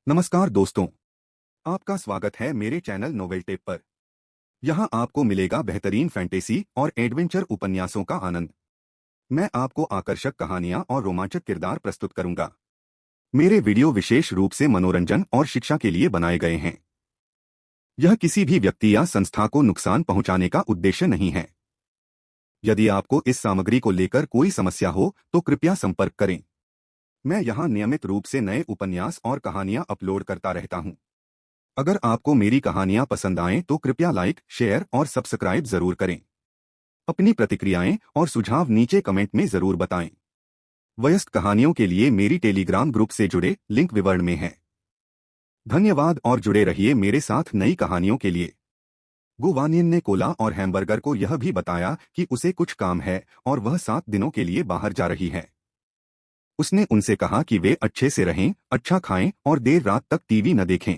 नमस्कार दोस्तों, आपका स्वागत है मेरे चैनल नोवेल टेप पर। यहाँ आपको मिलेगा बेहतरीन फैंटेसी और एडवेंचर उपन्यासों का आनंद। मैं आपको आकर्षक कहानियाँ और रोमांचक किरदार प्रस्तुत करूंगा। मेरे वीडियो विशेष रूप से मनोरंजन और शिक्षा के लिए बनाए गए हैं। यह किसी भी व्यक्ति या संस्था को नुकसान पहुंचाने का उद्देश्य नहीं है। यदि आपको इस सामग्री को लेकर कोई समस्या हो तो कृपया संपर्क करें। मैं यहाँ नियमित रूप से नए उपन्यास और कहानियाँ अपलोड करता रहता हूँ। अगर आपको मेरी कहानियां पसंद आएं तो कृपया लाइक, शेयर और सब्सक्राइब जरूर करें। अपनी प्रतिक्रियाएं और सुझाव नीचे कमेंट में जरूर बताएं। वयस्क कहानियों के लिए मेरी टेलीग्राम ग्रुप से जुड़े, लिंक विवरण में है। धन्यवाद और जुड़े रहिए मेरे साथ नई कहानियों के लिए। गुवानियन ने कोला और हैमबर्गर को यह भी बताया कि उसे कुछ काम है और वह 7 दिनों के लिए बाहर जा रही है। उसने उनसे कहा कि वे अच्छे से रहें, अच्छा खाएं और देर रात तक टीवी न देखें।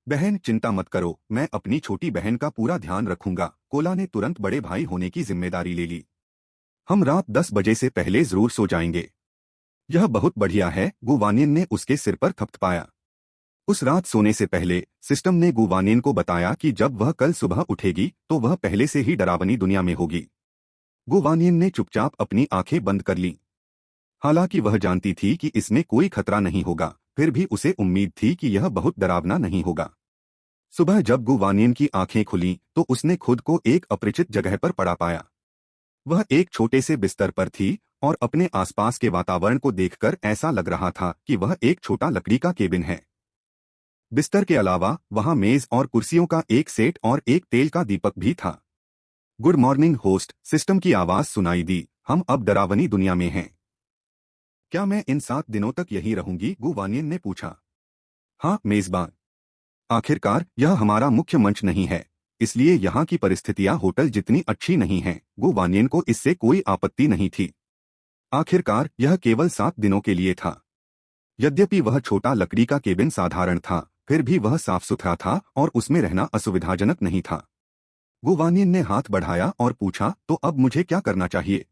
बहन, चिंता मत करो, मैं अपनी छोटी बहन का पूरा ध्यान रखूंगा। कोला ने तुरंत बड़े भाई होने की जिम्मेदारी ले ली। हम रात 10 बजे से पहले जरूर सो जाएंगे। यह बहुत बढ़िया है, गुवानियन ने उसके सिर पर थपथपाया। उस रात सोने से पहले सिस्टम ने गुवानियन को बताया कि जब वह कल सुबह उठेगी तो वह पहले से ही डरावनी दुनिया में होगी। गुवानियन ने चुपचाप अपनी आंखें बंद कर लीं। हालांकि वह जानती थी कि इसमें कोई खतरा नहीं होगा, फिर भी उसे उम्मीद थी कि यह बहुत डरावना नहीं होगा। सुबह जब गुवानियन की आंखें खुलीं तो उसने खुद को एक अपरिचित जगह पर पड़ा पाया। वह एक छोटे से बिस्तर पर थी और अपने आसपास के वातावरण को देखकर ऐसा लग रहा था कि वह एक छोटा लकड़ी का केबिन है। बिस्तर के अलावा वहां मेज और कुर्सियों का एक सेट और एक तेल का दीपक भी था। गुड मॉर्निंग होस्ट, सिस्टम की आवाज सुनाई दी। हम अब डरावनी दुनिया में हैं। क्या मैं इन 7 दिनों तक यहीं रहूंगी? गुवानियन ने पूछा। हाँ मेजबान, आखिरकार यह हमारा मुख्य मंच नहीं है, इसलिए यहाँ की परिस्थितियाँ होटल जितनी अच्छी नहीं हैं। गुवानियन को इससे कोई आपत्ति नहीं थी। आखिरकार यह केवल 7 दिनों के लिए था। यद्यपि वह छोटा लकड़ी का केबिन साधारण था, फिर भी वह साफ सुथरा था और उसमें रहना असुविधाजनक नहीं था। गुवानियन ने हाथ बढ़ाया और पूछा, तो अब मुझे क्या करना चाहिए?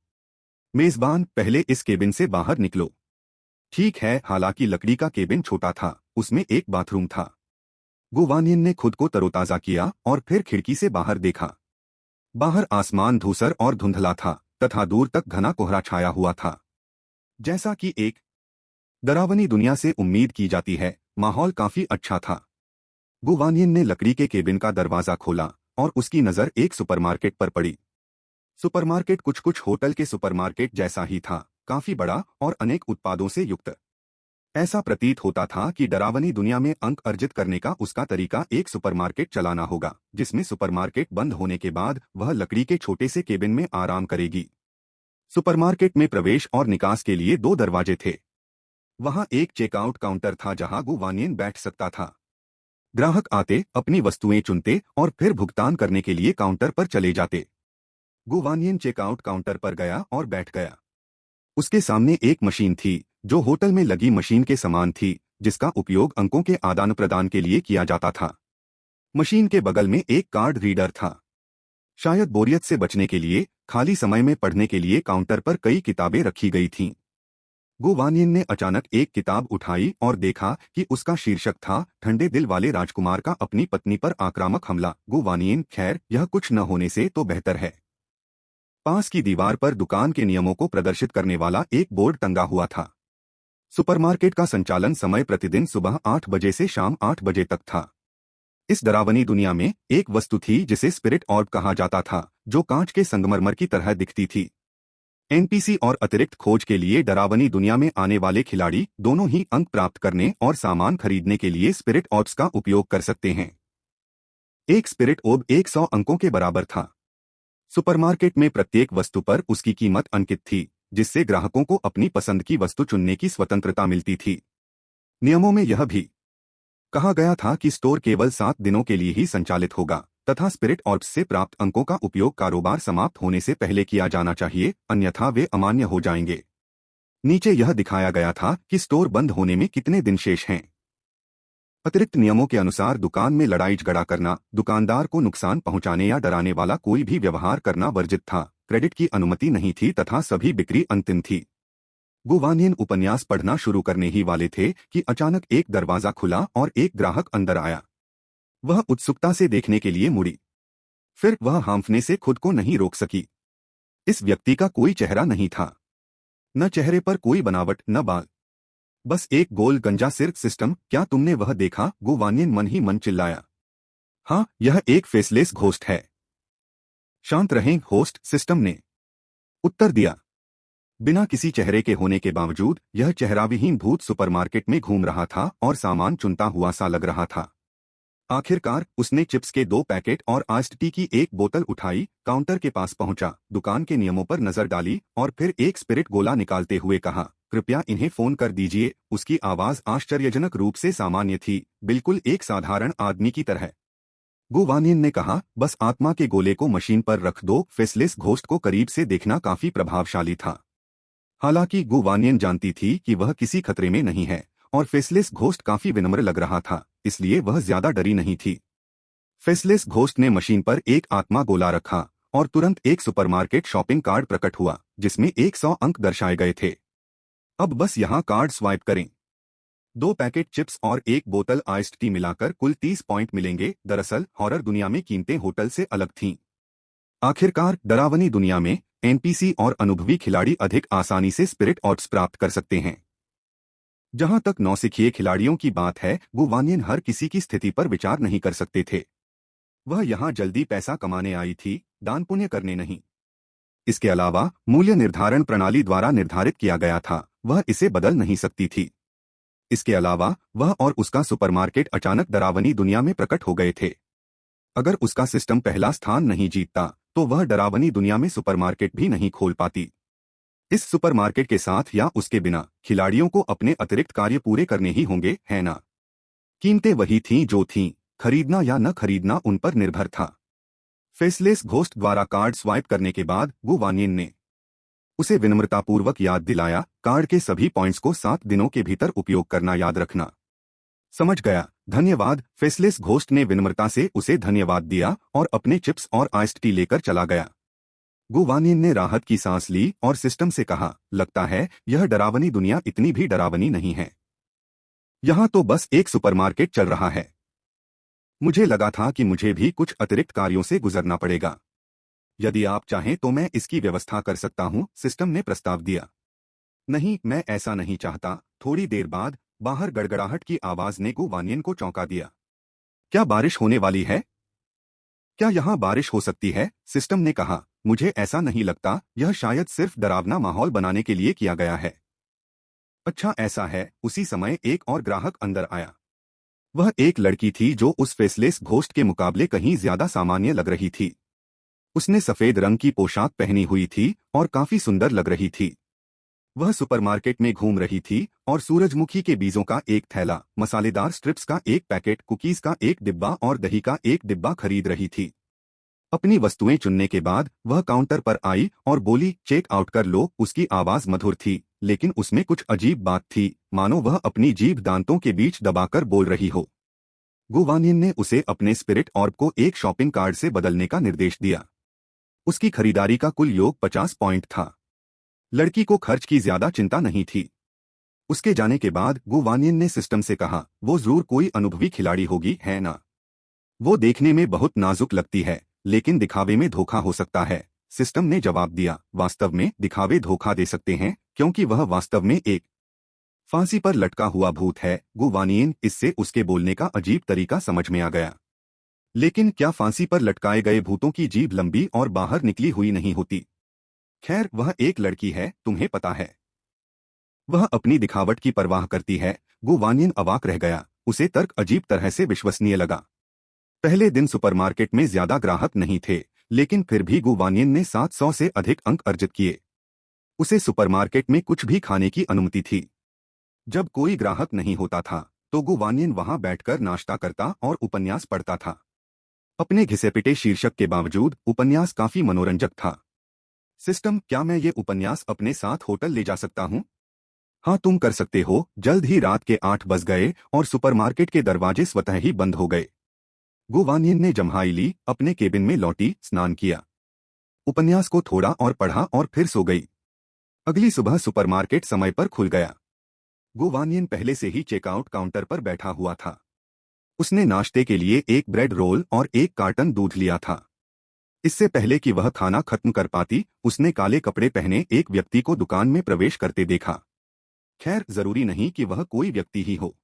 मेजबान, पहले इस केबिन से बाहर निकलो। ठीक है। हालांकि लकड़ी का केबिन छोटा था, उसमें एक बाथरूम था। गुवानियन ने खुद को तरोताजा किया और फिर खिड़की से बाहर देखा। बाहर आसमान धूसर और धुंधला था तथा दूर तक घना कोहरा छाया हुआ था। जैसा कि एक डरावनी दुनिया से उम्मीद की जाती है, माहौल काफी अच्छा था। गुवानियन ने लकड़ी के केबिन का दरवाजा खोला और उसकी नजर एक सुपरमार्केट पर पड़ी। सुपरमार्केट कुछ कुछ होटल के सुपरमार्केट जैसा ही था, काफी बड़ा और अनेक उत्पादों से युक्त। ऐसा प्रतीत होता था कि डरावनी दुनिया में अंक अर्जित करने का उसका तरीका एक सुपरमार्केट चलाना होगा, जिसमें सुपरमार्केट बंद होने के बाद वह लकड़ी के छोटे से केबिन में आराम करेगी। सुपरमार्केट में प्रवेश और निकास के लिए 2 दरवाजे थे। वहां एक चेकआउट काउंटर था जहां गुवानियन बैठ सकता था। ग्राहक आते, अपनी वस्तुएं चुनते और फिर भुगतान करने के लिए काउंटर पर चले जाते। गुवानियन चेकआउट काउंटर पर गया और बैठ गया। उसके सामने एक मशीन थी जो होटल में लगी मशीन के समान थी, जिसका उपयोग अंकों के आदान प्रदान के लिए किया जाता था। मशीन के बगल में एक कार्ड रीडर था। शायद बोरियत से बचने के लिए खाली समय में पढ़ने के लिए काउंटर पर कई किताबें रखी गई थीं। गुवानियन ने अचानक एक किताब उठाई और देखा कि उसका शीर्षक था, ठंडे दिल वाले राजकुमार का अपनी पत्नी पर आक्रामक हमला। गुवानियन, खैर यह कुछ न होने से तो बेहतर है। पास की दीवार पर दुकान के नियमों को प्रदर्शित करने वाला एक बोर्ड टंगा हुआ था। सुपरमार्केट का संचालन समय प्रतिदिन सुबह 8 बजे से शाम 8 बजे तक था। इस डरावनी दुनिया में एक वस्तु थी जिसे स्पिरिट ऑर्ब कहा जाता था, जो कांच के संगमरमर की तरह दिखती थी। एनपीसी और अतिरिक्त खोज के लिए डरावनी दुनिया में आने वाले खिलाड़ी दोनों ही अंक प्राप्त करने और सामान खरीदने के लिए स्पिरिट ऑर्ब्स का उपयोग कर सकते हैं। एक स्पिरिट ऑर्ब 100 अंकों के बराबर था। सुपरमार्केट में प्रत्येक वस्तु पर उसकी कीमत अंकित थी, जिससे ग्राहकों को अपनी पसंद की वस्तु चुनने की स्वतंत्रता मिलती थी। नियमों में यह भी कहा गया था कि स्टोर केवल 7 दिनों के लिए ही संचालित होगा तथा स्पिरिट ऑर्ब्स से प्राप्त अंकों का उपयोग कारोबार समाप्त होने से पहले किया जाना चाहिए, अन्यथा वे अमान्य हो जाएंगे। नीचे यह दिखाया गया था कि स्टोर बंद होने में कितने दिन शेष हैं। अतिरिक्त नियमों के अनुसार दुकान में लड़ाई झगड़ा करना, दुकानदार को नुकसान पहुंचाने या डराने वाला कोई भी व्यवहार करना वर्जित था। क्रेडिट की अनुमति नहीं थी तथा सभी बिक्री अंतिम थी। गुवानियन उपन्यास पढ़ना शुरू करने ही वाले थे कि अचानक एक दरवाजा खुला और एक ग्राहक अंदर आया। वह उत्सुकता से देखने के लिए मुड़ी। फिर वह हांफने से खुद को नहीं रोक सकी। इस व्यक्ति का कोई चेहरा नहीं था। न चेहरे पर कोई बनावट, न बाल, बस एक गोल गंजा सिर। सिस्टम, क्या तुमने वह देखा? गुवानियन मन ही मन चिल्लाया। हाँ, यह एक फेसलेस घोस्ट है। शांत रहें होस्ट, सिस्टम ने उत्तर दिया। बिना किसी चेहरे के होने के बावजूद यह चेहराविहीन भूत सुपरमार्केट में घूम रहा था और सामान चुनता हुआ सा लग रहा था। आखिरकार उसने चिप्स के 2 पैकेट और आइस्ड टी की एक बोतल उठाई, काउंटर के पास पहुंचा, दुकान के नियमों पर नजर डाली और फिर एक स्पिरिट गोला निकालते हुए कहा, कृपया इन्हें फोन कर दीजिए। उसकी आवाज आश्चर्यजनक रूप से सामान्य थी, बिल्कुल एक साधारण आदमी की तरह। गुवानियन ने कहा, बस आत्मा के गोले को मशीन पर रख दो। फेसलेस घोस्ट को करीब से देखना काफी प्रभावशाली था। हालांकि गुवानियन जानती थी कि वह किसी खतरे में नहीं है और फेसलेस घोस्ट काफी विनम्र लग रहा था, इसलिए वह ज्यादा डरी नहीं थी। फेसलेस घोस्ट ने मशीन पर एक आत्मा गोला रखा और तुरंत एक सुपरमार्केट शॉपिंग कार्ड प्रकट हुआ जिसमें 100 अंक दर्शाए गए थे। अब बस यहाँ कार्ड स्वाइप करें। 2 पैकेट चिप्स और एक बोतल आइस्ड टी मिलाकर कुल 30 पॉइंट मिलेंगे। दरअसल हॉरर दुनिया में कीमतें होटल से अलग थीं। आखिरकार डरावनी दुनिया में एनपीसी और अनुभवी खिलाड़ी अधिक आसानी से स्पिरिट ऑर्ब्स प्राप्त कर सकते हैं। जहां तक नौसिखिए खिलाड़ियों की बात है, गुवानियन हर किसी की स्थिति पर विचार नहीं कर सकते थे। वह यहां जल्दी पैसा कमाने आई थी, दान पुण्य करने नहीं। इसके अलावा मूल्य निर्धारण प्रणाली द्वारा निर्धारित किया गया था, वह इसे बदल नहीं सकती थी। इसके अलावा वह और उसका सुपरमार्केट अचानक डरावनी दुनिया में प्रकट हो गए थे। अगर उसका सिस्टम पहला स्थान नहीं जीतता तो वह डरावनी दुनिया में सुपरमार्केट भी नहीं खोल पाती। इस सुपरमार्केट के साथ या उसके बिना खिलाड़ियों को अपने अतिरिक्त कार्य पूरे करने ही होंगे, है ना? कीमतें वही थीं जो थीं, खरीदना या न खरीदना उन पर निर्भर था। फेसलेस घोस्ट द्वारा कार्ड स्वाइप करने के बाद गुवानियन ने उसे विनम्रतापूर्वक याद दिलाया, कार्ड के सभी पॉइंट्स को 7 दिनों के भीतर उपयोग करना याद रखना। समझ गया, धन्यवाद। फेसलेस घोस्ट ने विनम्रता से उसे धन्यवाद दिया और अपने चिप्स और आइस्ड टी लेकर चला गया। गुवानियन ने राहत की सांस ली और सिस्टम से कहा, लगता है यह डरावनी दुनिया इतनी भी डरावनी नहीं है। यहाँ तो बस एक सुपरमार्केट चल रहा है। मुझे लगा था कि मुझे भी कुछ अतिरिक्त कार्यों से गुजरना पड़ेगा। यदि आप चाहें तो मैं इसकी व्यवस्था कर सकता हूँ, सिस्टम ने प्रस्ताव दिया। नहीं, मैं ऐसा नहीं चाहता। थोड़ी देर बाद बाहर गड़गड़ाहट की आवाज ने गुवानियन को चौंका दिया। क्या बारिश होने वाली है? क्या यहाँ बारिश हो सकती है? सिस्टम ने कहा, मुझे ऐसा नहीं लगता, यह शायद सिर्फ डरावना माहौल बनाने के लिए किया गया है। अच्छा ऐसा है। उसी समय एक और ग्राहक अंदर आया। वह एक लड़की थी जो उस फेसलेस घोस्ट के मुकाबले कहीं ज्यादा सामान्य लग रही थी। उसने सफेद रंग की पोशाक पहनी हुई थी और काफी सुंदर लग रही थी। वह सुपरमार्केट में घूम रही थी और सूरजमुखी के बीजों का एक थैला, मसालेदार स्ट्रिप्स का एक पैकेट, कुकीज का एक डिब्बा और दही का एक डिब्बा खरीद रही थी। अपनी वस्तुएं चुनने के बाद वह काउंटर पर आई और बोली, चेक आउट कर लो। उसकी आवाज मधुर थी, लेकिन उसमें कुछ अजीब बात थी, मानो वह अपनी जीभ दांतों के बीच दबाकर बोल रही हो। गुवानियन ने उसे अपने स्पिरिट ऑर्ब को एक शॉपिंग कार्ड से बदलने का निर्देश दिया। उसकी खरीदारी का कुल योग 50 पॉइंट था। लड़की को खर्च की ज्यादा चिंता नहीं थी। उसके जाने के बाद गुवानियन ने सिस्टम से कहा, वो जरूर कोई अनुभवी खिलाड़ी होगी, है ना? वो देखने में बहुत नाजुक लगती है, लेकिन दिखावे में धोखा हो सकता है। सिस्टम ने जवाब दिया, वास्तव में दिखावे धोखा दे सकते हैं, क्योंकि वह वास्तव में एक फांसी पर लटका हुआ भूत है। गुवानियन इससे उसके बोलने का अजीब तरीका समझ में आ गया। लेकिन क्या फांसी पर लटकाए गए भूतों की जीभ लंबी और बाहर निकली हुई नहीं होती? खैर, वह एक लड़की है, तुम्हें पता है। वह अपनी दिखावट की परवाह करती है। गुवानियन अवाक रह गया। उसे तर्क अजीब तरह से विश्वसनीय लगा। पहले दिन सुपरमार्केट में ज्यादा ग्राहक नहीं थे, लेकिन फिर भी गुवानियन ने 700 से अधिक अंक अर्जित किए। उसे सुपरमार्केट में कुछ भी खाने की अनुमति थी। जब कोई ग्राहक नहीं होता था तो गुवानियन वहां बैठकर नाश्ता करता और उपन्यास पढ़ता था। अपने घिसे-पिटे शीर्षक के बावजूद उपन्यास काफी मनोरंजक था। सिस्टम, क्या मैं ये उपन्यास अपने साथ होटल ले जा सकता हूँ? हाँ, तुम कर सकते हो। जल्द ही रात के 8 बज गए और सुपरमार्केट के दरवाजे स्वतः ही बंद हो गए। गुवानियन ने जम्हाई ली, अपने केबिन में लौटी, स्नान किया, उपन्यास को थोड़ा और पढ़ा और फिर सो गई। अगली सुबह सुपरमार्केट समय पर खुल गया। गुवानियन पहले से ही चेकआउट काउंटर पर बैठा हुआ था। उसने नाश्ते के लिए एक ब्रेड रोल और एक कार्टन दूध लिया था। इससे पहले कि वह खाना खत्म कर पाती, उसने काले कपड़े पहने एक व्यक्ति को दुकान में प्रवेश करते देखा। खैर, जरूरी नहीं कि वह कोई व्यक्ति ही हो,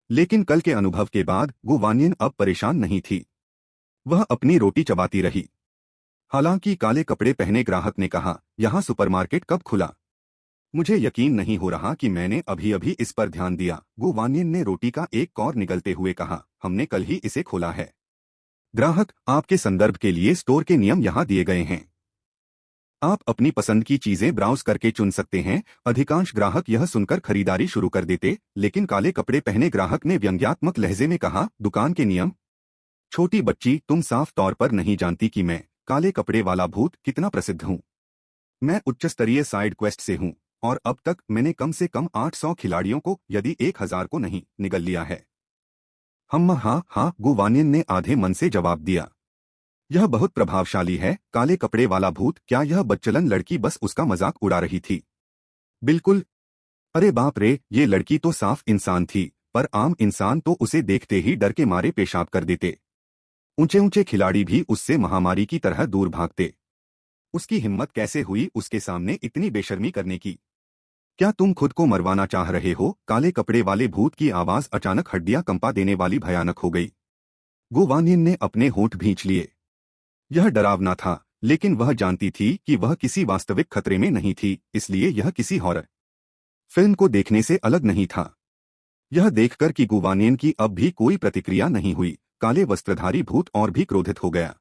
लेकिन कल के अनुभव के बाद गुवानियन अब परेशान नहीं थी। वह अपनी रोटी चबाती रही। हालांकि काले कपड़े पहने ग्राहक ने कहा, यहाँ सुपरमार्केट कब खुला? मुझे यकीन नहीं हो रहा कि मैंने अभी अभी इस पर ध्यान दिया। गुवानियन ने रोटी का एक कौर निगलते हुए कहा, हमने कल ही इसे खोला है। ग्राहक, आपके संदर्भ के लिए स्टोर के नियम यहाँ दिए गए हैं। आप अपनी पसंद की चीजें ब्राउज करके चुन सकते हैं। अधिकांश ग्राहक यह सुनकर खरीदारी शुरू कर देते, लेकिन काले कपड़े पहने ग्राहक ने व्यंग्यात्मक लहजे में कहा, दुकान के नियम? छोटी बच्ची, तुम साफ तौर पर नहीं जानती कि मैं काले कपड़े वाला भूत कितना प्रसिद्ध हूँ। मैं उच्च स्तरीय साइड क्वेस्ट से हूँ और अब तक मैंने कम से कम 800 खिलाड़ियों को, यदि 1000 को नहीं, निगल लिया है। हाँ, गुवानियन ने आधे मन से जवाब दिया। यह बहुत प्रभावशाली है। काले कपड़े वाला भूत, क्या यह बच्चलन लड़की बस उसका मजाक उड़ा रही थी? बिल्कुल। अरे बाप रे, ये लड़की तो साफ इंसान थी, पर आम इंसान तो उसे देखते ही डर के मारे पेशाब कर देते। ऊंचे ऊंचे खिलाड़ी भी उससे महामारी की तरह दूर भागते। उसकी हिम्मत कैसे हुई उसके सामने इतनी बेशर्मी करने की? क्या तुम खुद को मरवाना चाह रहे हो? काले कपड़े वाले भूत की आवाज अचानक हड्डियां कंपा देने वाली भयानक हो गई। गुवानियन ने अपने होंठ भींच लिए। यह डरावना था, लेकिन वह जानती थी कि वह किसी वास्तविक खतरे में नहीं थी, इसलिए यह किसी हॉरर फिल्म को देखने से अलग नहीं था। यह देखकर कि गुवानियन की अब भी कोई प्रतिक्रिया नहीं हुई, काले वस्त्रधारी भूत और भी क्रोधित हो गया।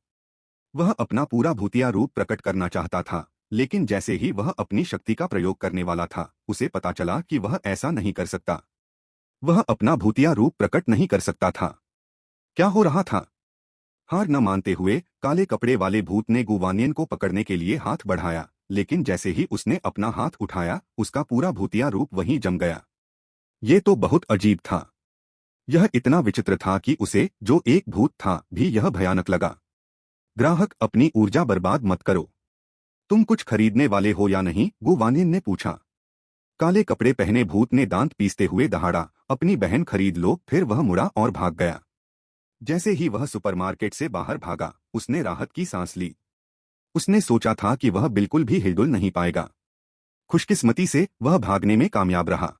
वह अपना पूरा भूतिया रूप प्रकट करना चाहता था, लेकिन जैसे ही वह अपनी शक्ति का प्रयोग करने वाला था, उसे पता चला कि वह ऐसा नहीं कर सकता। वह अपना भूतिया रूप प्रकट नहीं कर सकता था। क्या हो रहा था? हार न मानते हुए काले कपड़े वाले भूत ने गुवानियन को पकड़ने के लिए हाथ बढ़ाया, लेकिन जैसे ही उसने अपना हाथ उठाया, उसका पूरा भूतिया रूप वहीं जम गया। ये तो बहुत अजीब था। यह इतना विचित्र था कि उसे, जो एक भूत था, भी यह भयानक लगा। ग्राहक, अपनी ऊर्जा बर्बाद मत करो। तुम कुछ खरीदने वाले हो या नहीं? गुवानियन ने पूछा। काले कपड़े पहने भूत ने दांत पीसते हुए दहाड़ा, अपनी बहन खरीद लो। फिर वह मुड़ा और भाग गया। जैसे ही वह सुपरमार्केट से बाहर भागा, उसने राहत की सांस ली। उसने सोचा था कि वह बिल्कुल भी हिलडुल नहीं पाएगा। खुशकिस्मती से वह भागने में कामयाब रहा।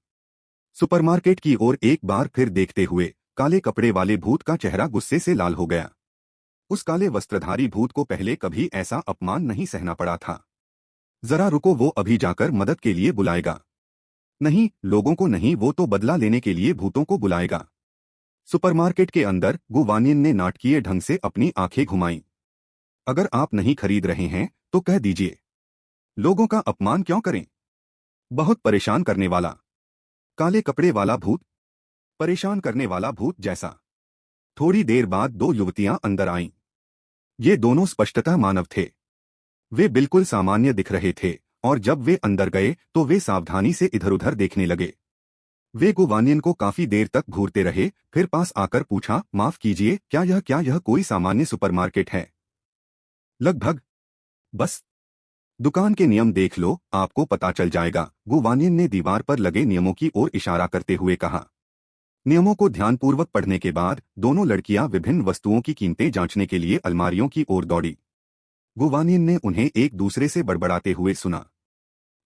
सुपरमार्केट की ओर एक बार फिर देखते हुए काले कपड़े वाले भूत का चेहरा गुस्से से लाल हो गया। उस काले वस्त्रधारी भूत को पहले कभी ऐसा अपमान नहीं सहना पड़ा था। जरा रुको, वो अभी जाकर मदद के लिए बुलाएगा। नहीं, लोगों को नहीं, वो तो बदला लेने के लिए भूतों को बुलाएगा। सुपरमार्केट के अंदर गुवानियन ने नाटकीय ढंग से अपनी आंखें घुमाईं। अगर आप नहीं खरीद रहे हैं तो कह दीजिए। लोगों का अपमान क्यों करें? बहुत परेशान करने वाला काले कपड़े वाला भूत, परेशान करने वाला भूत जैसा। थोड़ी देर बाद दो युवतियां अंदर आईं। ये दोनों स्पष्टतः मानव थे। वे बिल्कुल सामान्य दिख रहे थे, और जब वे अंदर गए तो वे सावधानी से इधर-उधर देखने लगे। वे गुवानियन को काफी देर तक घूरते रहे, फिर पास आकर पूछा, माफ कीजिए, क्या यह कोई सामान्य सुपरमार्केट है? लगभग। बस दुकान के नियम देख लो, आपको पता चल जाएगा। गुवानियन ने दीवार पर लगे नियमों की ओर इशारा करते हुए कहा। नियमों को ध्यानपूर्वक पढ़ने के बाद दोनों लड़कियां विभिन्न वस्तुओं की कीमतें जांचने के लिए अलमारियों की ओर दौड़ी। गुवानियन ने उन्हें एक दूसरे से बड़बड़ाते हुए सुना।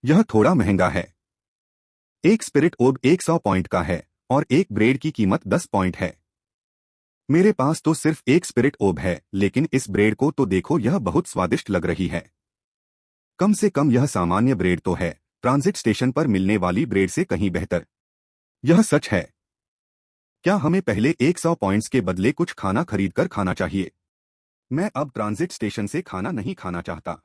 यह थोड़ा महंगा है। एक स्पिरिट ओब 100 पॉइंट का है और एक ब्रेड की कीमत 10 पॉइंट है। मेरे पास तो सिर्फ एक स्पिरिट ओब है, लेकिन इस ब्रेड को तो देखो, यह बहुत स्वादिष्ट लग रही है। कम से कम यह सामान्य ब्रेड तो है, ट्रांजिट स्टेशन पर मिलने वाली ब्रेड से कहीं बेहतर। यह सच है। क्या हमें पहले 100 पॉइंट्स के बदले कुछ खाना खरीदकर खाना चाहिए? मैं अब ट्रांजिट स्टेशन से खाना नहीं खाना चाहता।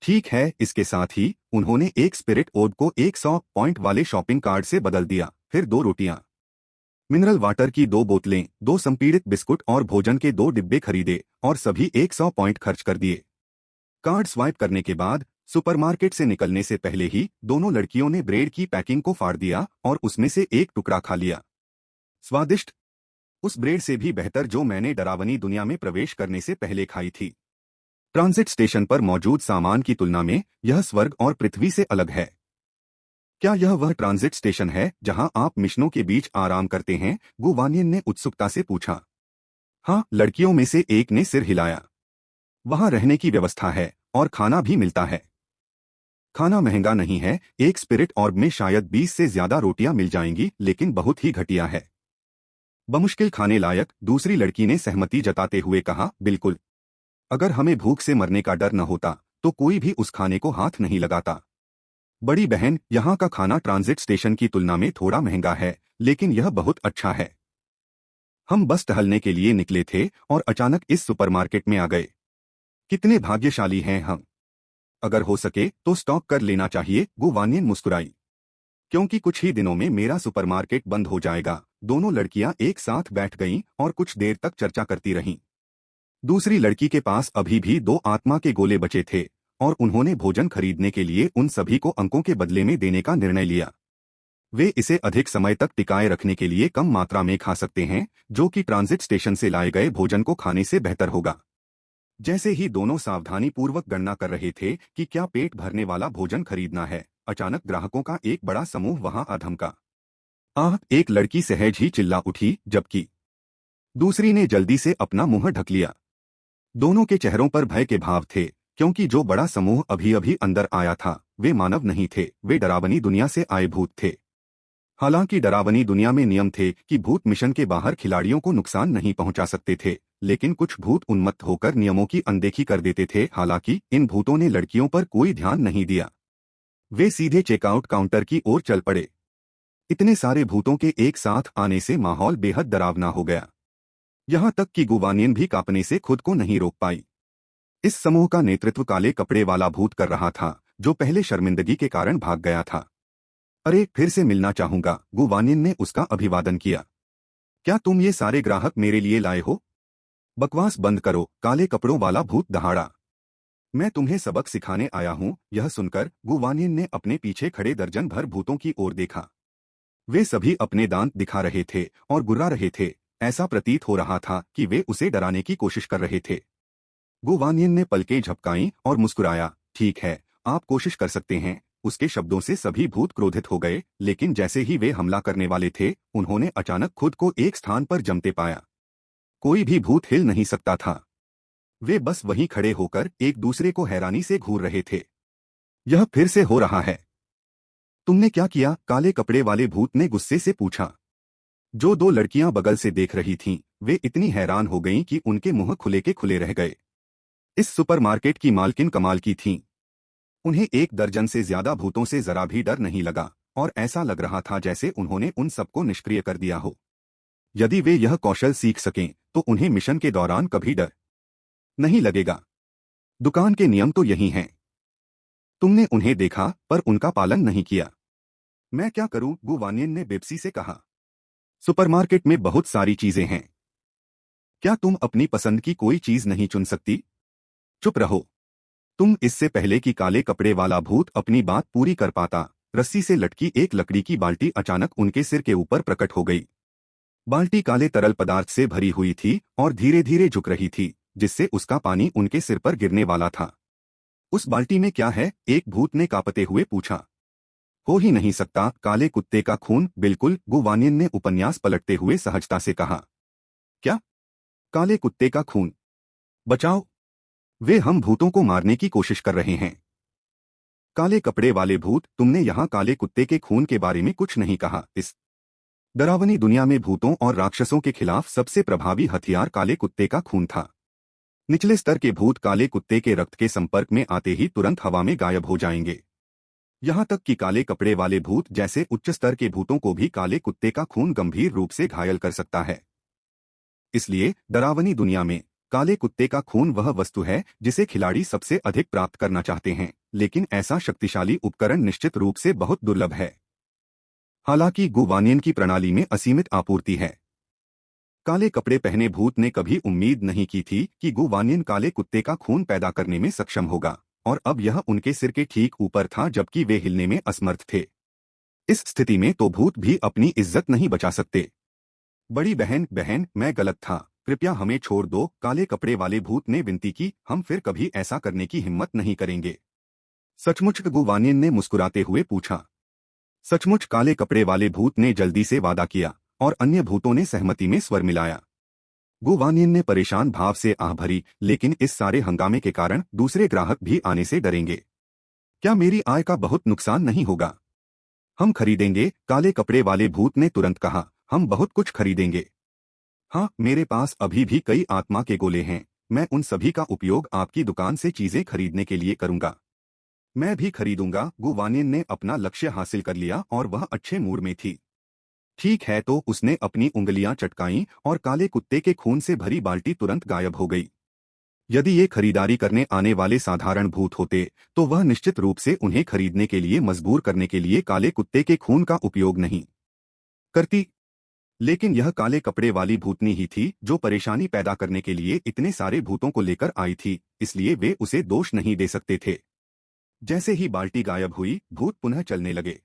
ठीक है। इसके साथ ही उन्होंने एक स्पिरिट ओब को 100 पॉइंट वाले शॉपिंग कार्ड से बदल दिया। फिर 2 रोटियां, मिनरल वाटर की 2 बोतलें, 2 संपीड़ित बिस्कुट और भोजन के 2 डिब्बे खरीदे और सभी 100 पॉइंट खर्च कर दिए। कार्ड स्वाइप करने के बाद सुपरमार्केट से निकलने से पहले ही दोनों लड़कियों ने ब्रेड की पैकिंग को फाड़ दिया और उसमें से एक टुकड़ा खा लिया। स्वादिष्ट, उस ब्रेड से भी बेहतर जो मैंने डरावनी दुनिया में प्रवेश करने से पहले खाई थी। ट्रांजिट स्टेशन पर मौजूद सामान की तुलना में यह स्वर्ग और पृथ्वी से अलग है। क्या यह वह ट्रांजिट स्टेशन है जहां आप मिशनों के बीच आराम करते हैं? गुवानियन ने उत्सुकता से पूछा। हाँ, लड़कियों में से एक ने सिर हिलाया। वहां रहने की व्यवस्था है और खाना भी मिलता है। खाना महंगा नहीं है, एक स्पिरिट ऑर्ब में शायद 20 से ज्यादा रोटियां मिल जाएंगी, लेकिन बहुत ही घटिया है। बमुश्किल खाने लायक, दूसरी लड़की ने सहमति जताते हुए कहा। बिल्कुल। अगर हमें भूख से मरने का डर न होता तो कोई भी उस खाने को हाथ नहीं लगाता। बड़ी बहन, यहाँ का खाना ट्रांजिट स्टेशन की तुलना में थोड़ा महंगा है, लेकिन यह बहुत अच्छा है। हम बस टहलने के लिए निकले थे और अचानक इस सुपरमार्केट में आ गए। कितने भाग्यशाली हैं हम। अगर हो सके तो स्टॉक कर लेना चाहिए, गुवानियन मुस्कुराई। क्योंकि कुछ ही दिनों में मेरा सुपरमार्केट बंद हो जाएगा। दोनों लड़कियां एक साथ बैठ गईं और कुछ देर तक चर्चा करती रहीं। दूसरी लड़की के पास अभी भी 2 आत्मा के गोले बचे थे और उन्होंने भोजन खरीदने के लिए उन सभी को अंकों के बदले में देने का निर्णय लिया। वे इसे अधिक समय तक टिकाए रखने के लिए कम मात्रा में खा सकते हैं, जो कि ट्रांजिट स्टेशन से लाए गए भोजन को खाने से बेहतर होगा। जैसे ही दोनों सावधानी पूर्वक गणना कर रहे थे कि क्या पेट भरने वाला भोजन खरीदना है, अचानक ग्राहकों का एक बड़ा समूह वहां आ धमका। आह! एक लड़की सहज ही चिल्ला उठी, जबकि दूसरी ने जल्दी से अपना मुंह ढक लिया। दोनों के चेहरों पर भय के भाव थे, क्योंकि जो बड़ा समूह अभी अभी अंदर आया था वे मानव नहीं थे, वे डरावनी दुनिया से आए भूत थे। हालांकि डरावनी दुनिया में नियम थे कि भूत मिशन के बाहर खिलाड़ियों को नुकसान नहीं पहुंचा सकते थे, लेकिन कुछ भूत उन्मत्त होकर नियमों की अनदेखी कर देते थे। हालांकि इन भूतों ने लड़कियों पर कोई ध्यान नहीं दिया। वे सीधे चेकआउट काउंटर की ओर चल पड़े। इतने सारे भूतों के एक साथ आने से माहौल बेहद डरावना हो गया। यहाँ तक कि गुवानियन भी कांपने से खुद को नहीं रोक पाई। इस समूह का नेतृत्व काले कपड़े वाला भूत कर रहा था, जो पहले शर्मिंदगी के कारण भाग गया था। अरे, फिर से मिलना चाहूंगा, गुवानियन ने उसका अभिवादन किया। क्या तुम ये सारे ग्राहक मेरे लिए लाए हो? बकवास बंद करो, काले कपड़ों वाला भूत दहाड़ा। मैं तुम्हें सबक सिखाने आया हूँ। यह सुनकर गुवानियन ने अपने पीछे खड़े दर्जन भर भूतों की ओर देखा। वे सभी अपने दांत दिखा रहे थे और गुर्रा रहे थे। ऐसा प्रतीत हो रहा था कि वे उसे डराने की कोशिश कर रहे थे। गुवानियन ने पलकें झपकाईं और मुस्कुराया। ठीक है, आप कोशिश कर सकते हैं। उसके शब्दों से सभी भूत क्रोधित हो गए, लेकिन जैसे ही वे हमला करने वाले थे, उन्होंने अचानक खुद को एक स्थान पर जमते पाया। कोई भी भूत हिल नहीं सकता था। वे बस वहीं खड़े होकर एक दूसरे को हैरानी से घूर रहे थे। यह फिर से हो रहा है। तुमने क्या किया? काले कपड़े वाले भूत ने गुस्से से पूछा। जो 2 लड़कियां बगल से देख रही थीं, वे इतनी हैरान हो गईं कि उनके मुंह खुले के खुले रह गए। इस सुपरमार्केट की मालकिन कमाल की थीं। उन्हें 1 दर्जन से ज्यादा भूतों से जरा भी डर नहीं लगा और ऐसा लग रहा था जैसे उन्होंने उन सबको निष्क्रिय कर दिया हो। यदि वे यह कौशल सीख सकें तो उन्हें मिशन के दौरान कभी डर नहीं लगेगा। दुकान के नियम तो यही हैं। तुमने उन्हें देखा पर उनका पालन नहीं किया। मैं क्या करूं? गुवानियन ने बेपसी से कहा। सुपरमार्केट में बहुत सारी चीजें हैं। क्या तुम अपनी पसंद की कोई चीज नहीं चुन सकती? चुप रहो। तुम इससे पहले कि काले कपड़े वाला भूत अपनी बात पूरी कर पाता, रस्सी से लटकी एक लकड़ी की बाल्टी अचानक उनके सिर के ऊपर प्रकट हो गई। बाल्टी काले तरल पदार्थ से भरी हुई थी और धीरे धीरे झुक रही थी, जिससे उसका पानी उनके सिर पर गिरने वाला था। उस बाल्टी में क्या है? एक भूत ने कांपते हुए पूछा। हो ही नहीं सकता, काले कुत्ते का खून। बिल्कुल, गुवानियन ने उपन्यास पलटते हुए सहजता से कहा। क्या? काले कुत्ते का खून? बचाओ! वे हम भूतों को मारने की कोशिश कर रहे हैं। काले कपड़े वाले भूत, तुमने यहाँ काले कुत्ते के खून के बारे में कुछ नहीं कहा। इस डरावनी दुनिया में भूतों और राक्षसों के खिलाफ सबसे प्रभावी हथियार काले कुत्ते का खून था। निचले स्तर के भूत काले कुत्ते के रक्त के संपर्क में आते ही तुरंत हवा में गायब हो जाएंगे। यहाँ तक कि काले कपड़े वाले भूत जैसे उच्च स्तर के भूतों को भी काले कुत्ते का खून गंभीर रूप से घायल कर सकता है। इसलिए डरावनी दुनिया में काले कुत्ते का खून वह वस्तु है जिसे खिलाड़ी सबसे अधिक प्राप्त करना चाहते हैं, लेकिन ऐसा शक्तिशाली उपकरण निश्चित रूप से बहुत दुर्लभ है। हालांकि गुवानियन की प्रणाली में असीमित आपूर्ति है। काले कपड़े पहने भूत ने कभी उम्मीद नहीं की थी कि गुवानियन काले कुत्ते का खून पैदा करने में सक्षम होगा, और अब यह उनके सिर के ठीक ऊपर था जबकि वे हिलने में असमर्थ थे। इस स्थिति में तो भूत भी अपनी इज्जत नहीं बचा सकते। बड़ी बहन, मैं गलत था, कृपया हमें छोड़ दो, काले कपड़े वाले भूत ने विनती की। हम फिर कभी ऐसा करने की हिम्मत नहीं करेंगे। सचमुच? गुवानियन ने मुस्कुराते हुए पूछा। सचमुच काले कपड़े वाले भूत ने जल्दी से वादा किया और अन्य भूतों ने सहमति में स्वर मिलाया। गुवानियन ने परेशान भाव से आह भरी, लेकिन इस सारे हंगामे के कारण दूसरे ग्राहक भी आने से डरेंगे। क्या मेरी आय का बहुत नुकसान नहीं होगा? हम खरीदेंगे, काले कपड़े वाले भूत ने तुरंत कहा। हम बहुत कुछ खरीदेंगे। हाँ, मेरे पास अभी भी कई आत्मा के गोले हैं। मैं उन सभी का उपयोग आपकी दुकान से चीजें खरीदने के लिए करूंगा। मैं भी खरीदूंगा। गुवानियन ने अपना लक्ष्य हासिल कर लिया और वह अच्छे मूड में थी। ठीक है, तो उसने अपनी उंगलियां चटकाईं और काले कुत्ते के खून से भरी बाल्टी तुरंत गायब हो गई। यदि ये खरीदारी करने आने वाले साधारण भूत होते तो वह निश्चित रूप से उन्हें खरीदने के लिए मजबूर करने के लिए काले कुत्ते के खून का उपयोग नहीं करती। लेकिन यह काले कपड़े वाली भूतनी ही थी जो परेशानी पैदा करने के लिए इतने सारे भूतों को लेकर आई थी, इसलिए वे उसे दोष नहीं दे सकते थे। जैसे ही बाल्टी गायब हुई, भूत पुनः चलने लगे।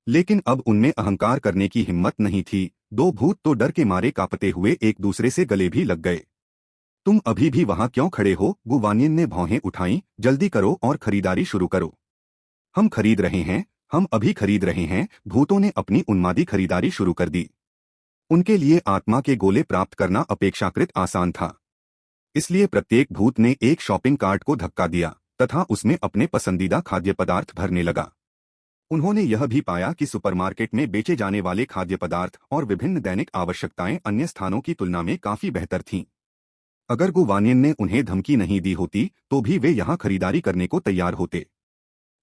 लेकिन अब उनमें अहंकार करने की हिम्मत नहीं थी। दो भूत तो डर के मारे कांपते हुए एक दूसरे से गले भी लग गए। तुम अभी भी वहां क्यों खड़े हो? गुवानियन ने भौहें उठाईं। जल्दी करो और खरीदारी शुरू करो। हम खरीद रहे हैं, हम अभी खरीद रहे हैं। भूतों ने अपनी उन्मादी खरीदारी शुरू कर दी। उनके लिए आत्मा के गोले प्राप्त करना अपेक्षाकृत आसान था, इसलिए प्रत्येक भूत ने एक शॉपिंग कार्ट को धक्का दिया तथा उसमें अपने पसंदीदा खाद्य पदार्थ भरने लगा। उन्होंने यह भी पाया कि सुपरमार्केट में बेचे जाने वाले खाद्य पदार्थ और विभिन्न दैनिक आवश्यकताएं अन्य स्थानों की तुलना में काफी बेहतर थीं। अगर गुवानियन ने उन्हें धमकी नहीं दी होती तो भी वे यहां खरीदारी करने को तैयार होते।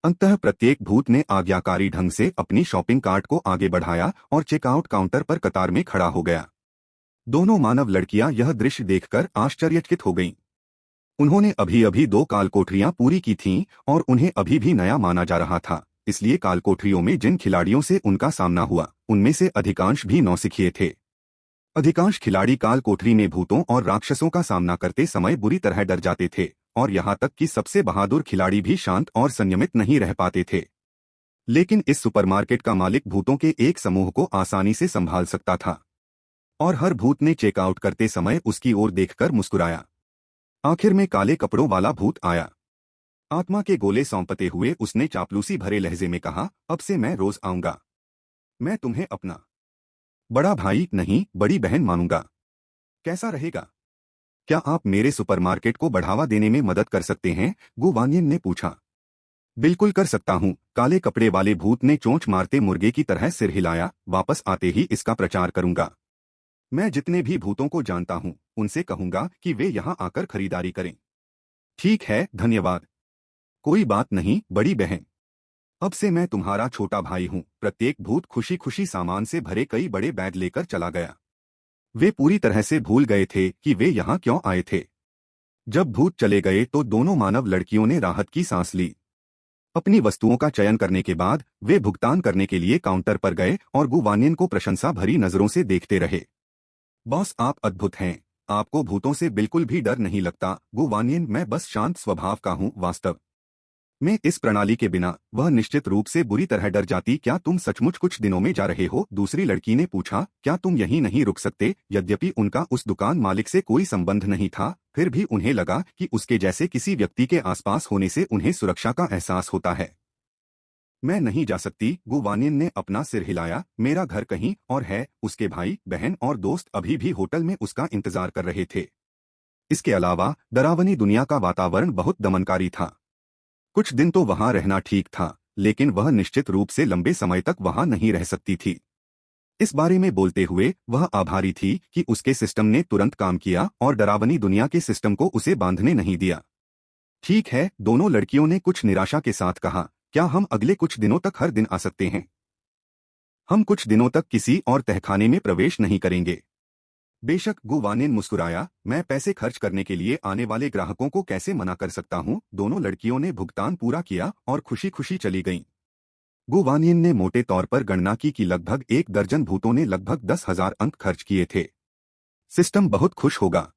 अंततः प्रत्येक भूत ने आज्ञाकारी ढंग से अपनी शॉपिंग कार्ट को आगे बढ़ाया और चेकआउट काउंटर पर कतार में खड़ा हो गया। दोनों मानव लड़कियां यह दृश्य देखकर आश्चर्यचकित हो गईं। उन्होंने अभी अभी 2 कालकोठरियां पूरी की थीं और उन्हें अभी भी नया माना जा रहा था, इसलिए कालकोठरियों में जिन खिलाड़ियों से उनका सामना हुआ उनमें से अधिकांश भी नौसिखिए थे। अधिकांश खिलाड़ी कालकोठरी में भूतों और राक्षसों का सामना करते समय बुरी तरह डर जाते थे और यहाँ तक कि सबसे बहादुर खिलाड़ी भी शांत और संयमित नहीं रह पाते थे। लेकिन इस सुपरमार्केट का मालिक भूतों के एक समूह को आसानी से संभाल सकता था और हर भूत ने चेकआउट करते समय उसकी ओर देखकर मुस्कुराया। आखिर में काले कपड़ों वाला भूत आया। आत्मा के गोले सौंपते हुए उसने चापलूसी भरे लहजे में कहा, अब से मैं रोज आऊंगा। मैं तुम्हें अपना बड़ा भाई नहीं, बड़ी बहन मानूंगा। कैसा रहेगा? क्या आप मेरे सुपरमार्केट को बढ़ावा देने में मदद कर सकते हैं? गुवानियन ने पूछा। बिल्कुल कर सकता हूँ, काले कपड़े वाले भूत ने चोंच मारते मुर्गे की तरह सिर हिलाया। वापस आते ही इसका प्रचार करूंगा। मैं जितने भी भूतों को जानता हूँ उनसे कहूंगा कि वे यहाँ आकर खरीदारी करें। ठीक है, धन्यवाद। कोई बात नहीं, बड़ी बहन। अब से मैं तुम्हारा छोटा भाई हूँ। प्रत्येक भूत खुशी खुशी सामान से भरे कई बड़े बैग लेकर चला गया। वे पूरी तरह से भूल गए थे कि वे यहाँ क्यों आए थे। जब भूत चले गए तो दोनों मानव लड़कियों ने राहत की सांस ली। अपनी वस्तुओं का चयन करने के बाद वे भुगतान करने के लिए काउंटर पर गए और गुवानियन को प्रशंसा भरी नजरों से देखते रहे। बॉस, आप अद्भुत हैं। आपको भूतों से बिल्कुल भी डर नहीं लगता। गुवानियन, मैं बस शांत स्वभाव का हूँ। वास्तव में इस प्रणाली के बिना वह निश्चित रूप से बुरी तरह डर जाती। क्या तुम सचमुच कुछ दिनों में जा रहे हो? दूसरी लड़की ने पूछा। क्या तुम यहीं नहीं रुक सकते? यद्यपि उनका उस दुकान मालिक से कोई संबंध नहीं था, फिर भी उन्हें लगा कि उसके जैसे किसी व्यक्ति के आसपास होने से उन्हें सुरक्षा का एहसास होता है। मैं नहीं जा सकती। गुवानियन ने अपना सिर हिलाया। मेरा घर कहीं और है। उसके भाई, बहन और दोस्त अभी भी होटल में उसका इंतजार कर रहे थे। इसके अलावा डरावनी दुनिया का वातावरण बहुत दमनकारी था। कुछ दिन तो वहां रहना ठीक था, लेकिन वह निश्चित रूप से लंबे समय तक वहां नहीं रह सकती थी। इस बारे में बोलते हुए वह आभारी थी कि उसके सिस्टम ने तुरंत काम किया और डरावनी दुनिया के सिस्टम को उसे बांधने नहीं दिया। ठीक है, दोनों लड़कियों ने कुछ निराशा के साथ कहा। क्या हम अगले कुछ दिनों तक हर दिन आ सकते हैं? हम कुछ दिनों तक किसी और तहखाने में प्रवेश नहीं करेंगे। बेशक, गुवानियन मुस्कुराया। मैं पैसे खर्च करने के लिए आने वाले ग्राहकों को कैसे मना कर सकता हूँ? दोनों लड़कियों ने भुगतान पूरा किया और खुशी खुशी चली गईं। गुवानियन ने मोटे तौर पर गणना की कि लगभग 1 दर्जन भूतों ने लगभग 10,000 अंक खर्च किए थे। सिस्टम बहुत खुश होगा।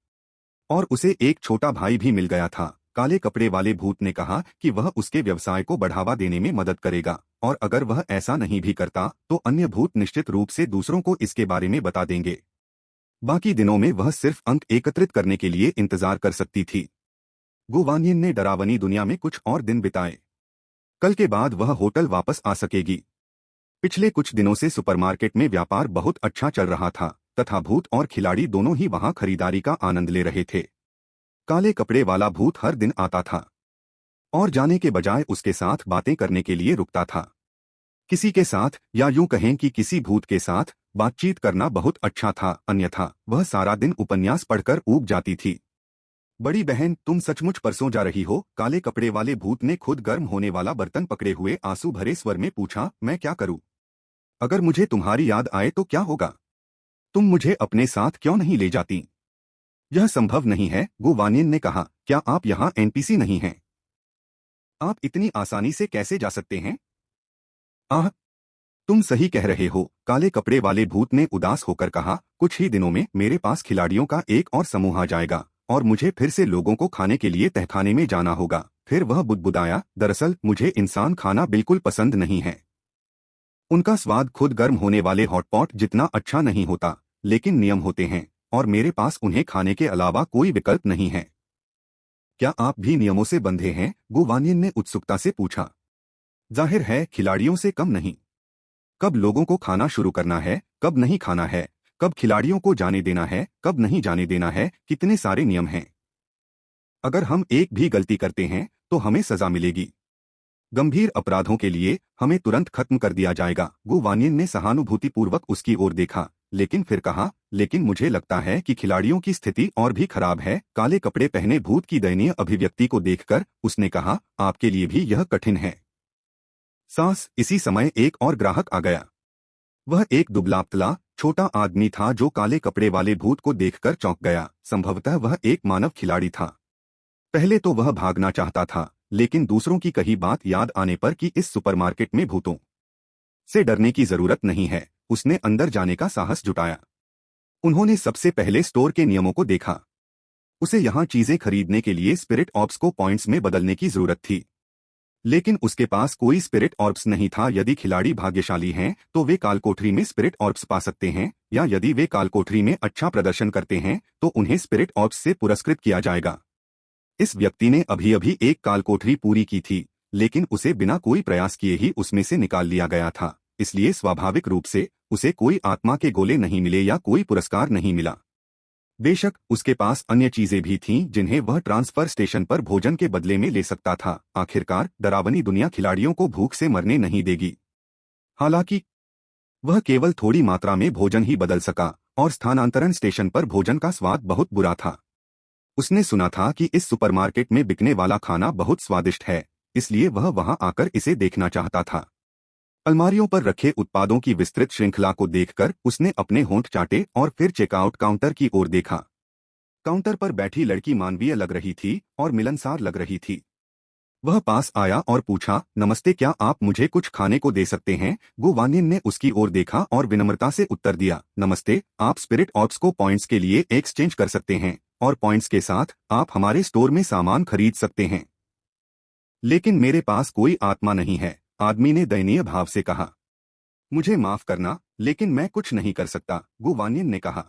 और उसे एक छोटा भाई भी मिल गया था। काले कपड़े वाले भूत ने कहा कि वह उसके व्यवसाय को बढ़ावा देने में मदद करेगा और अगर वह ऐसा नहीं भी करता तो अन्य भूत निश्चित रूप से दूसरों को इसके बारे में बता देंगे। बाकी दिनों में वह सिर्फ अंक एकत्रित करने के लिए इंतजार कर सकती थी। गुवानियन ने डरावनी दुनिया में कुछ और दिन बिताए। कल के बाद वह होटल वापस आ सकेगी। पिछले कुछ दिनों से सुपरमार्केट में व्यापार बहुत अच्छा चल रहा था तथा भूत और खिलाड़ी दोनों ही वहां खरीदारी का आनंद ले रहे थे। काले कपड़े वाला भूत हर दिन आता था और जाने के बजाय उसके साथ बातें करने के लिए रुकता था। किसी के साथ या यूं कहें कि किसी भूत के साथ बातचीत करना बहुत अच्छा था, अन्यथा वह सारा दिन उपन्यास पढ़कर ऊब जाती थी। बड़ी बहन, तुम सचमुच परसों जा रही हो? काले कपड़े वाले भूत ने खुद गर्म होने वाला बर्तन पकड़े हुए आंसू भरे स्वर में पूछा। मैं क्या करूं? अगर मुझे तुम्हारी याद आए तो क्या होगा? तुम मुझे अपने साथ क्यों नहीं ले जाती? यह संभव नहीं है, गु वानियन ने कहा। क्या आप यहाँ एनपीसी नहीं हैं? आप इतनी आसानी से कैसे जा सकते हैं? आह, तुम सही कह रहे हो, काले कपड़े वाले भूत ने उदास होकर कहा। कुछ ही दिनों में मेरे पास खिलाड़ियों का एक और समूह आ जाएगा और मुझे फिर से लोगों को खाने के लिए तहखाने में जाना होगा। फिर वह बुदबुदाया, दरअसल मुझे इंसान खाना बिल्कुल पसंद नहीं है। उनका स्वाद खुद गर्म होने वाले हॉटपॉट जितना अच्छा नहीं होता, लेकिन नियम होते हैं और मेरे पास उन्हें खाने के अलावा कोई विकल्प नहीं है। क्या आप भी नियमों से बंधे हैं? गु वानियन ने उत्सुकता से पूछा। जाहिर है, खिलाड़ियों से कम नहीं। कब लोगों को खाना शुरू करना है, कब नहीं खाना है, कब खिलाड़ियों को जाने देना है, कब नहीं जाने देना है, कितने सारे नियम हैं। अगर हम एक भी गलती करते हैं तो हमें सजा मिलेगी। गंभीर अपराधों के लिए हमें तुरंत खत्म कर दिया जाएगा। गु वानियन ने सहानुभूतिपूर्वक उसकी ओर देखा, लेकिन फिर कहा, लेकिन मुझे लगता है कि खिलाड़ियों की स्थिति और भी खराब है। काले कपड़े पहने भूत की दयनीय अभिव्यक्ति को देखकर उसने कहा, आपके लिए भी यह कठिन है। सांस। इसी समय एक और ग्राहक आ गया। वह एक दुबला-पतला छोटा आदमी था जो काले कपड़े वाले भूत को देखकर चौंक गया। संभवतः वह एक मानव खिलाड़ी था। पहले तो वह भागना चाहता था, लेकिन दूसरों की कही बात याद आने पर कि इस सुपरमार्केट में भूतों से डरने की जरूरत नहीं है, उसने अंदर जाने का साहस जुटाया। उन्होंने सबसे पहले स्टोर के नियमों को देखा। उसे यहाँ चीजें खरीदने के लिए स्पिरिट ऑर्ब्स को पॉइंट्स में बदलने की जरूरत थी, लेकिन उसके पास कोई स्पिरिट ऑर्ब्स नहीं था। यदि खिलाड़ी भाग्यशाली हैं तो वे कालकोठरी में स्पिरिट ऑर्ब्स पा सकते हैं, या यदि वे कालकोठरी में अच्छा प्रदर्शन करते हैं तो उन्हें स्पिरिट ऑर्ब्स से पुरस्कृत किया जाएगा। इस व्यक्ति ने अभी अभी एक कालकोठरी पूरी की थी, लेकिन उसे बिना कोई प्रयास किए ही उसमें से निकाल लिया गया था, इसलिए स्वाभाविक रूप से उसे कोई आत्मा के गोले नहीं मिले या कोई पुरस्कार नहीं मिला। बेशक उसके पास अन्य चीजें भी थीं जिन्हें वह ट्रांसफर स्टेशन पर भोजन के बदले में ले सकता था। आखिरकार डरावनी दुनिया खिलाड़ियों को भूख से मरने नहीं देगी। हालांकि वह केवल थोड़ी मात्रा में भोजन ही बदल सका और स्थानांतरण स्टेशन पर भोजन का स्वाद बहुत बुरा था। उसने सुना था कि इस सुपरमार्केट में बिकने वाला खाना बहुत स्वादिष्ट है, इसलिए वह वहां आकर इसे देखना चाहता था। अलमारियों पर रखे उत्पादों की विस्तृत श्रृंखला को देखकर उसने अपने होंठ चाटे और फिर चेकआउट काउंटर की ओर देखा। काउंटर पर बैठी लड़की मानवीय लग रही थी और मिलनसार लग रही थी। वह पास आया और पूछा, नमस्ते, क्या आप मुझे कुछ खाने को दे सकते हैं? गु वानियन ने उसकी ओर देखा और विनम्रता से उत्तर दिया, नमस्ते, आप स्पिरिट ऑर्ब्स को पॉइंट्स के लिए एक्सचेंज कर सकते हैं और पॉइंट्स के साथ आप हमारे स्टोर में सामान खरीद सकते हैं। लेकिन मेरे पास कोई आत्मा नहीं है, आदमी ने दयनीय भाव से कहा। मुझे माफ करना, लेकिन मैं कुछ नहीं कर सकता, गु वानियन ने कहा।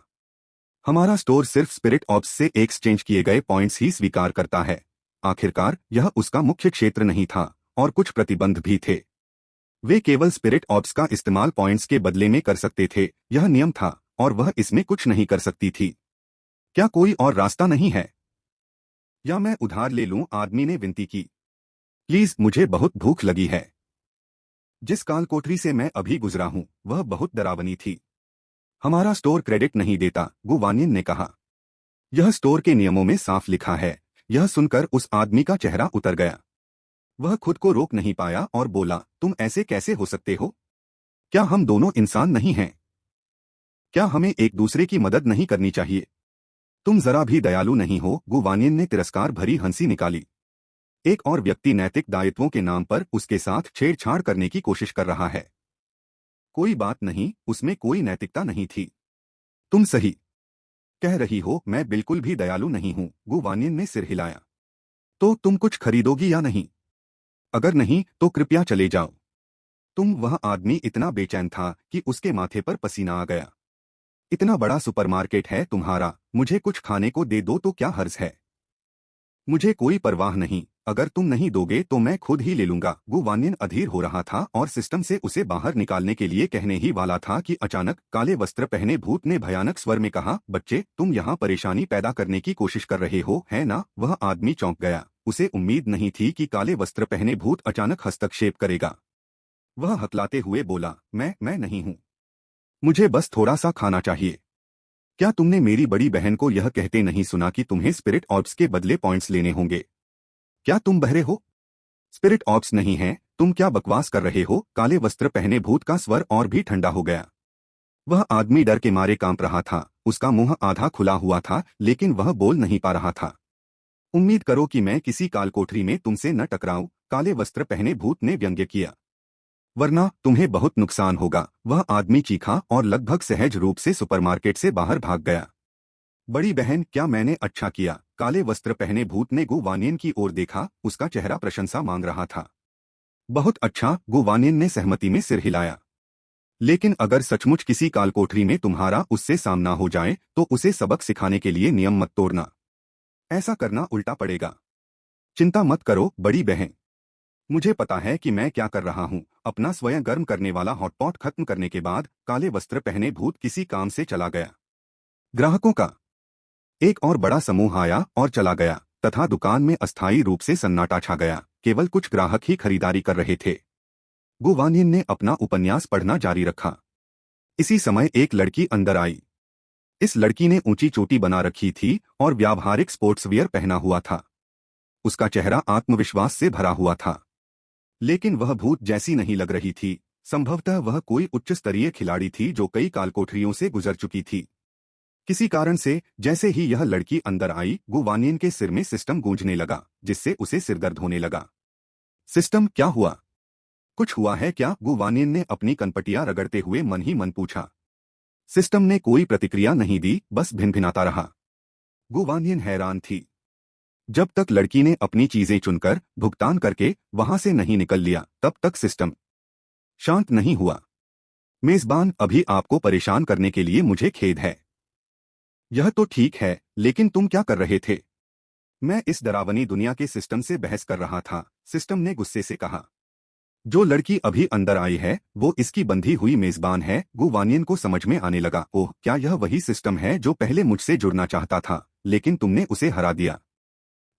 हमारा स्टोर सिर्फ स्पिरिट ऑर्ब्स से एक्सचेंज किए गए पॉइंट्स ही स्वीकार करता है। आखिरकार यह उसका मुख्य क्षेत्र नहीं था और कुछ प्रतिबंध भी थे। वे केवल स्पिरिट ऑर्ब्स का इस्तेमाल पॉइंट्स के बदले में कर सकते थे, यह नियम था और वह इसमें कुछ नहीं कर सकती थी। क्या कोई और रास्ता नहीं है? या मैं उधार ले लूं? आदमी ने विनती की। प्लीज, मुझे बहुत भूख लगी है। जिस कालकोठरी से मैं अभी गुजरा हूं वह बहुत डरावनी थी। हमारा स्टोर क्रेडिट नहीं देता, गु वानियन ने कहा। यह स्टोर के नियमों में साफ लिखा है। यह सुनकर उस आदमी का चेहरा उतर गया। वह खुद को रोक नहीं पाया और बोला, तुम ऐसे कैसे हो सकते हो? क्या हम दोनों इंसान नहीं हैं? क्या हमें एक दूसरे की मदद नहीं करनी चाहिए? तुम जरा भी दयालु नहीं हो। गु वानियन ने तिरस्कार भरी हंसी निकाली। एक और व्यक्ति नैतिक दायित्वों के नाम पर उसके साथ छेड़छाड़ करने की कोशिश कर रहा है। कोई बात नहीं, उसमें कोई नैतिकता नहीं थी। तुम सही कह रही हो, मैं बिल्कुल भी दयालु नहीं हूं, गु वानियन ने सिर हिलाया। तो तुम कुछ खरीदोगी या नहीं? अगर नहीं तो कृपया चले जाओ। वह आदमी इतना बेचैन था कि उसके माथे पर पसीना आ गया। इतना बड़ा सुपरमार्केट है तुम्हारा, मुझे कुछ खाने को दे दो तो क्या हर्ज है? मुझे कोई परवाह नहीं, अगर तुम नहीं दोगे तो मैं खुद ही ले लूंगा। गु वानियन अधीर हो रहा था और सिस्टम से उसे बाहर निकालने के लिए कहने ही वाला था कि अचानक काले वस्त्र पहने भूत ने भयानक स्वर में कहा, बच्चे, तुम यहाँ परेशानी पैदा करने की कोशिश कर रहे हो, है ना? वह आदमी चौंक गया। उसे उम्मीद नहीं थी कि काले वस्त्र पहने भूत अचानक हस्तक्षेप करेगा। वह हकलाते हुए बोला, मैं नहीं हूँ। मुझे बस थोड़ा सा खाना चाहिए। क्या तुमने मेरी बड़ी बहन को यह कहते नहीं सुना कि तुम्हें स्पिरिट ऑर्ब्स के बदले पॉइंट्स लेने होंगे? क्या तुम बहरे हो? स्पिरिट ऑर्ब्स नहीं हैं, तुम क्या बकवास कर रहे हो? काले वस्त्र पहने भूत का स्वर और भी ठंडा हो गया। वह आदमी डर के मारे कांप रहा था। उसका मुंह आधा खुला हुआ था, लेकिन वह बोल नहीं पा रहा था। उम्मीद करो कि मैं किसी कालकोठरी में तुमसे न टकराऊं, काले वस्त्र पहने भूत ने व्यंग्य किया। वरना तुम्हें बहुत नुकसान होगा। वह आदमी चीखा और लगभग सहज रूप से सुपरमार्केट से बाहर भाग गया। बड़ी बहन, क्या मैंने अच्छा किया? काले वस्त्र पहने भूत ने गु वानियन की ओर देखा। उसका चेहरा प्रशंसा मांग रहा था। बहुत अच्छा, गु वानियन ने सहमति में सिर हिलाया। लेकिन अगर सचमुच किसी कालकोठरी में तुम्हारा उससे सामना हो जाए तो उसे सबक सिखाने के लिए नियम मत तोड़ना। ऐसा करना उल्टा पड़ेगा। चिंता मत करो बड़ी बहन, मुझे पता है कि मैं क्या कर रहा हूँ। अपना स्वयं गर्म करने वाला हॉटपॉट खत्म करने के बाद काले वस्त्र पहने भूत किसी काम से चला गया। ग्राहकों का एक और बड़ा समूह आया और चला गया तथा दुकान में अस्थायी रूप से सन्नाटा छा गया। केवल कुछ ग्राहक ही खरीदारी कर रहे थे। गु वानियन ने अपना उपन्यास पढ़ना जारी रखा। इसी समय एक लड़की अंदर आई। इस लड़की ने ऊंची चोटी बना रखी थी और व्यावहारिक स्पोर्ट्सवियर पहना हुआ था। उसका चेहरा आत्मविश्वास से भरा हुआ था, लेकिन वह भूत जैसी नहीं लग रही थी। संभवतः वह कोई उच्च स्तरीय खिलाड़ी थी जो कई कालकोठरियों से गुजर चुकी थी। किसी कारण से जैसे ही यह लड़की अंदर आई, गु वानियन के सिर में सिस्टम गूंजने लगा, जिससे उसे सिरदर्द होने लगा। सिस्टम, क्या हुआ? कुछ हुआ है क्या? गु वानियन ने अपनी कनपटियां रगड़ते हुए मन ही मन पूछा। सिस्टम ने कोई प्रतिक्रिया नहीं दी, बस भिनभिनाता रहा। गु वानियन हैरान थी। जब तक लड़की ने अपनी चीजें चुनकर भुगतान करके वहां से नहीं निकल लिया, तब तक सिस्टम शांत नहीं हुआ। मेजबान, अभी आपको परेशान करने के लिए मुझे खेद है। यह तो ठीक है, लेकिन तुम क्या कर रहे थे? मैं इस डरावनी दुनिया के सिस्टम से बहस कर रहा था, सिस्टम ने गुस्से से कहा। जो लड़की अभी अंदर आई है वो इसकी बंधी हुई मेजबान है। गु वानियन को समझ में आने लगा, ओह, क्या यह वही सिस्टम है जो पहले मुझसे जुड़ना चाहता था, लेकिन तुमने उसे हरा दिया।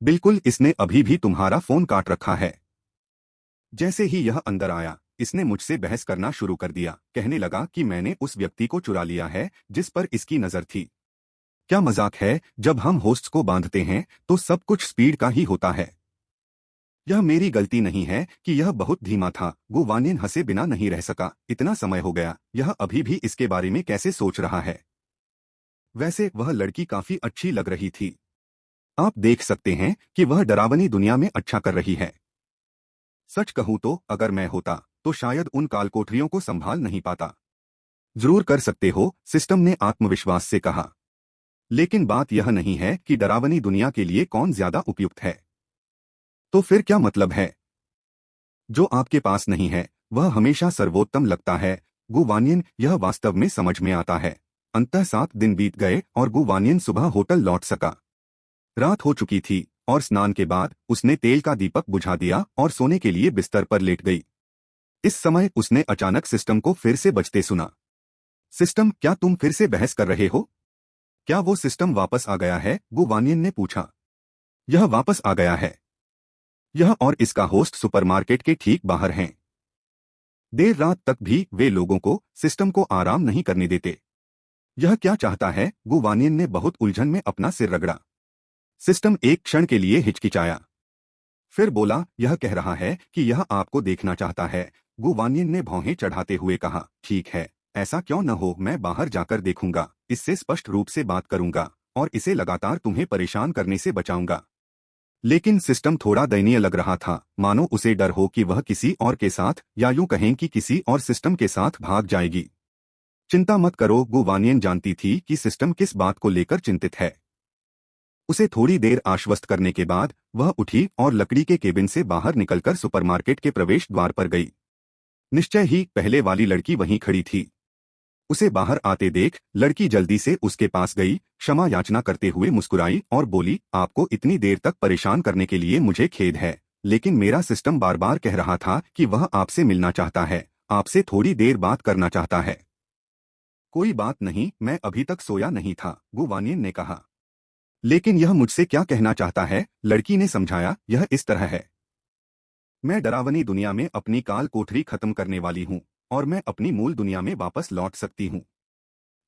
बिल्कुल, इसने अभी भी तुम्हारा फोन काट रखा है। जैसे ही यह अंदर आया, इसने मुझसे बहस करना शुरू कर दिया। कहने लगा कि मैंने उस व्यक्ति को चुरा लिया है जिस पर इसकी नजर थी। क्या मजाक है? जब हम होस्ट्स को बांधते हैं तो सब कुछ स्पीड का ही होता है। यह मेरी गलती नहीं है कि यह बहुत धीमा था। गु वानियन हंसे बिना नहीं रह सका। इतना समय हो गया, यह अभी भी इसके बारे में कैसे सोच रहा है? वैसे वह लड़की काफी अच्छी लग रही थी। आप देख सकते हैं कि वह डरावनी दुनिया में अच्छा कर रही है। सच कहूं तो अगर मैं होता तो शायद उन कालकोठरियों को संभाल नहीं पाता। जरूर कर सकते हो, सिस्टम ने आत्मविश्वास से कहा। लेकिन बात यह नहीं है कि डरावनी दुनिया के लिए कौन ज्यादा उपयुक्त है। तो फिर क्या मतलब है? जो आपके पास नहीं है वह हमेशा सर्वोत्तम लगता है। गु वानियन, यह वास्तव में समझ में आता है। अंततः 7 दिन बीत गए और गु वानियन सुबह होटल लौट सका। रात हो चुकी थी और स्नान के बाद उसने तेल का दीपक बुझा दिया और सोने के लिए बिस्तर पर लेट गई। इस समय उसने अचानक सिस्टम को फिर से बजते सुना। सिस्टम, क्या तुम फिर से बहस कर रहे हो? क्या वो सिस्टम वापस आ गया है? गु वानियन ने पूछा। यह वापस आ गया है। यह और इसका होस्ट सुपरमार्केट के ठीक बाहर हैं। देर रात तक भी वे लोगों को, सिस्टम को आराम नहीं करने देते। यह क्या चाहता है? गु वानियन ने बहुत उलझन में अपना सिर रगड़ा। सिस्टम एक क्षण के लिए हिचकिचाया, फिर बोला, यह कह रहा है कि यह आपको देखना चाहता है। गु वानियन ने भौहें चढ़ाते हुए कहा, ठीक है, ऐसा क्यों न हो, मैं बाहर जाकर देखूंगा, इससे स्पष्ट रूप से बात करूंगा और इसे लगातार तुम्हें परेशान करने से बचाऊंगा। लेकिन सिस्टम थोड़ा दयनीय लग रहा था, मानो उसे डर हो कि वह किसी और के साथ, या यूं कहें कि किसी और सिस्टम के साथ भाग जाएगी। चिंता मत करो, गु वानियन जानती थी कि सिस्टम किस बात को लेकर चिंतित है। उसे थोड़ी देर आश्वस्त करने के बाद वह उठी और लकड़ी के केबिन से बाहर निकलकर सुपरमार्केट के प्रवेश द्वार पर गई। निश्चय ही पहले वाली लड़की वहीं खड़ी थी। उसे बाहर आते देख लड़की जल्दी से उसके पास गई, क्षमा याचना करते हुए मुस्कुराई और बोली, आपको इतनी देर तक परेशान करने के लिए मुझे खेद है, लेकिन मेरा सिस्टम बार बार कह रहा था कि वह आपसे मिलना चाहता है, आपसे थोड़ी देर बात करना चाहता है। कोई बात नहीं, मैं अभी तक सोया नहीं था, गुवानियन ने कहा। लेकिन यह मुझसे क्या कहना चाहता है? लड़की ने समझाया, यह इस तरह है। मैं डरावनी दुनिया में अपनी काल कोठरी खत्म करने वाली हूँ और मैं अपनी मूल दुनिया में वापस लौट सकती हूँ।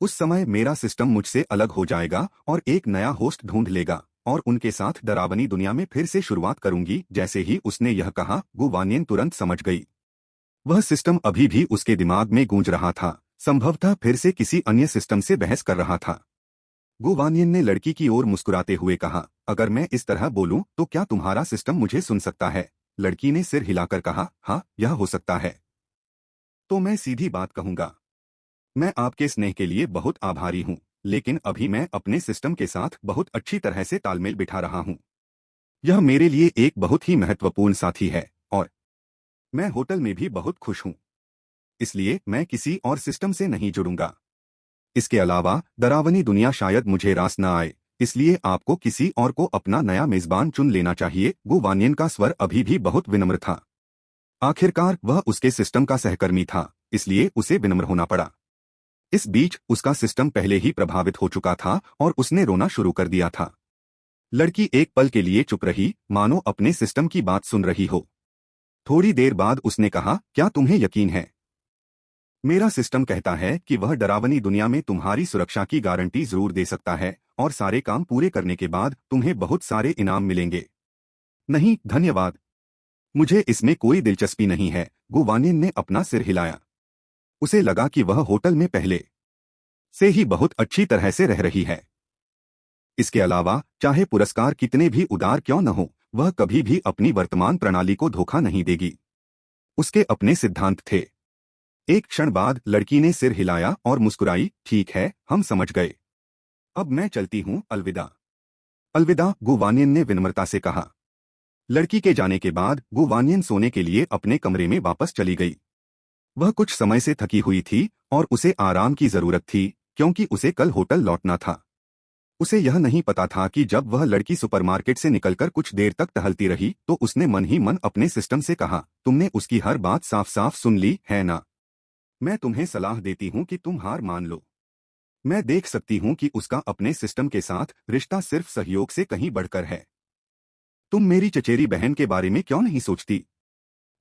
उस समय मेरा सिस्टम मुझसे अलग हो जाएगा और एक नया होस्ट ढूंढ लेगा और उनके साथ डरावनी दुनिया में फिर से शुरुआत करूंगी। जैसे ही उसने यह कहा, गुवानियन तुरंत समझ गई। वह सिस्टम अभी भी उसके दिमाग में गूंज रहा था, संभवतः फिर से किसी अन्य सिस्टम से बहस कर रहा था। गुवानियन ने लड़की की ओर मुस्कुराते हुए कहा, अगर मैं इस तरह बोलूं तो क्या तुम्हारा सिस्टम मुझे सुन सकता है? लड़की ने सिर हिलाकर कहा, हाँ, यह हो सकता है। तो मैं सीधी बात कहूंगा, मैं आपके स्नेह के लिए बहुत आभारी हूँ, लेकिन अभी मैं अपने सिस्टम के साथ बहुत अच्छी तरह से तालमेल बिठा रहा हूँ। यह मेरे लिए एक बहुत ही महत्वपूर्ण साथी है और मैं होटल में भी बहुत खुश हूँ। इसलिए मैं किसी और सिस्टम से नहीं जुड़ूंगा। इसके अलावा डरावनी दुनिया शायद मुझे रास न आए, इसलिए आपको किसी और को अपना नया मेजबान चुन लेना चाहिए। गुवानियन का स्वर अभी भी बहुत विनम्र था। आखिरकार वह उसके सिस्टम का सहकर्मी था, इसलिए उसे विनम्र होना पड़ा। इस बीच उसका सिस्टम पहले ही प्रभावित हो चुका था और उसने रोना शुरू कर दिया था। लड़की एक पल के लिए चुप रही, मानो अपने सिस्टम की बात सुन रही हो। थोड़ी देर बाद उसने कहा, क्या तुम्हें यकीन है? मेरा सिस्टम कहता है कि वह डरावनी दुनिया में तुम्हारी सुरक्षा की गारंटी जरूर दे सकता है और सारे काम पूरे करने के बाद तुम्हें बहुत सारे इनाम मिलेंगे। नहीं, धन्यवाद। मुझे इसमें कोई दिलचस्पी नहीं है। गुवानियन ने अपना सिर हिलाया। उसे लगा कि वह होटल में पहले से ही बहुत अच्छी तरह से रह रही है। इसके अलावा चाहे पुरस्कार कितने भी उदार क्यों न हो, वह कभी भी अपनी वर्तमान प्रणाली को धोखा नहीं देगी। उसके अपने सिद्धांत थे। एक क्षण बाद लड़की ने सिर हिलाया और मुस्कुराई, ठीक है, हम समझ गए। अब मैं चलती हूँ, अलविदा। अलविदा, गुवानियन ने विनम्रता से कहा। लड़की के जाने के बाद गुवानियन सोने के लिए अपने कमरे में वापस चली गई। वह कुछ समय से थकी हुई थी और उसे आराम की जरूरत थी, क्योंकि उसे कल होटल लौटना था। उसे यह नहीं पता था कि जब वह लड़की सुपरमार्केट से निकलकर कुछ देर तक टहलती रही तो उसने मन ही मन अपने सिस्टम से कहा, तुमने उसकी हर बात साफ साफ सुन ली है ना? मैं तुम्हें सलाह देती हूँ कि तुम हार मान लो। मैं देख सकती हूँ कि उसका अपने सिस्टम के साथ रिश्ता सिर्फ सहयोग से कहीं बढ़कर है। तुम मेरी चचेरी बहन के बारे में क्यों नहीं सोचती?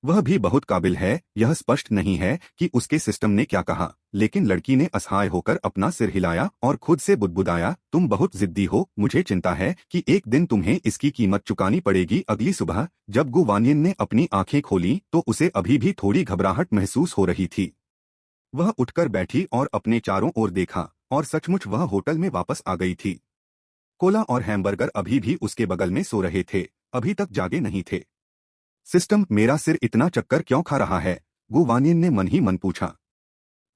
वह भी बहुत काबिल है। यह स्पष्ट नहीं है कि उसके सिस्टम ने क्या कहा, लेकिन लड़की ने असहाय होकर अपना सिर हिलाया और खुद से बुदबुदाया, तुम बहुत जिद्दी हो, मुझे चिंता है कि एक दिन तुम्हें इसकी कीमत चुकानी पड़ेगी। अगली सुबह जब गुवानियन ने अपनी आंखें खोली तो उसे अभी भी थोड़ी घबराहट महसूस हो रही थी। वह उठकर बैठी और अपने चारों ओर देखा और सचमुच वह होटल में वापस आ गई थी। कोला और हैमबर्गर अभी भी उसके बगल में सो रहे थे, अभी तक जागे नहीं थे। सिस्टम, मेरा सिर इतना चक्कर क्यों खा रहा है? गुवानियन ने मन ही मन पूछा।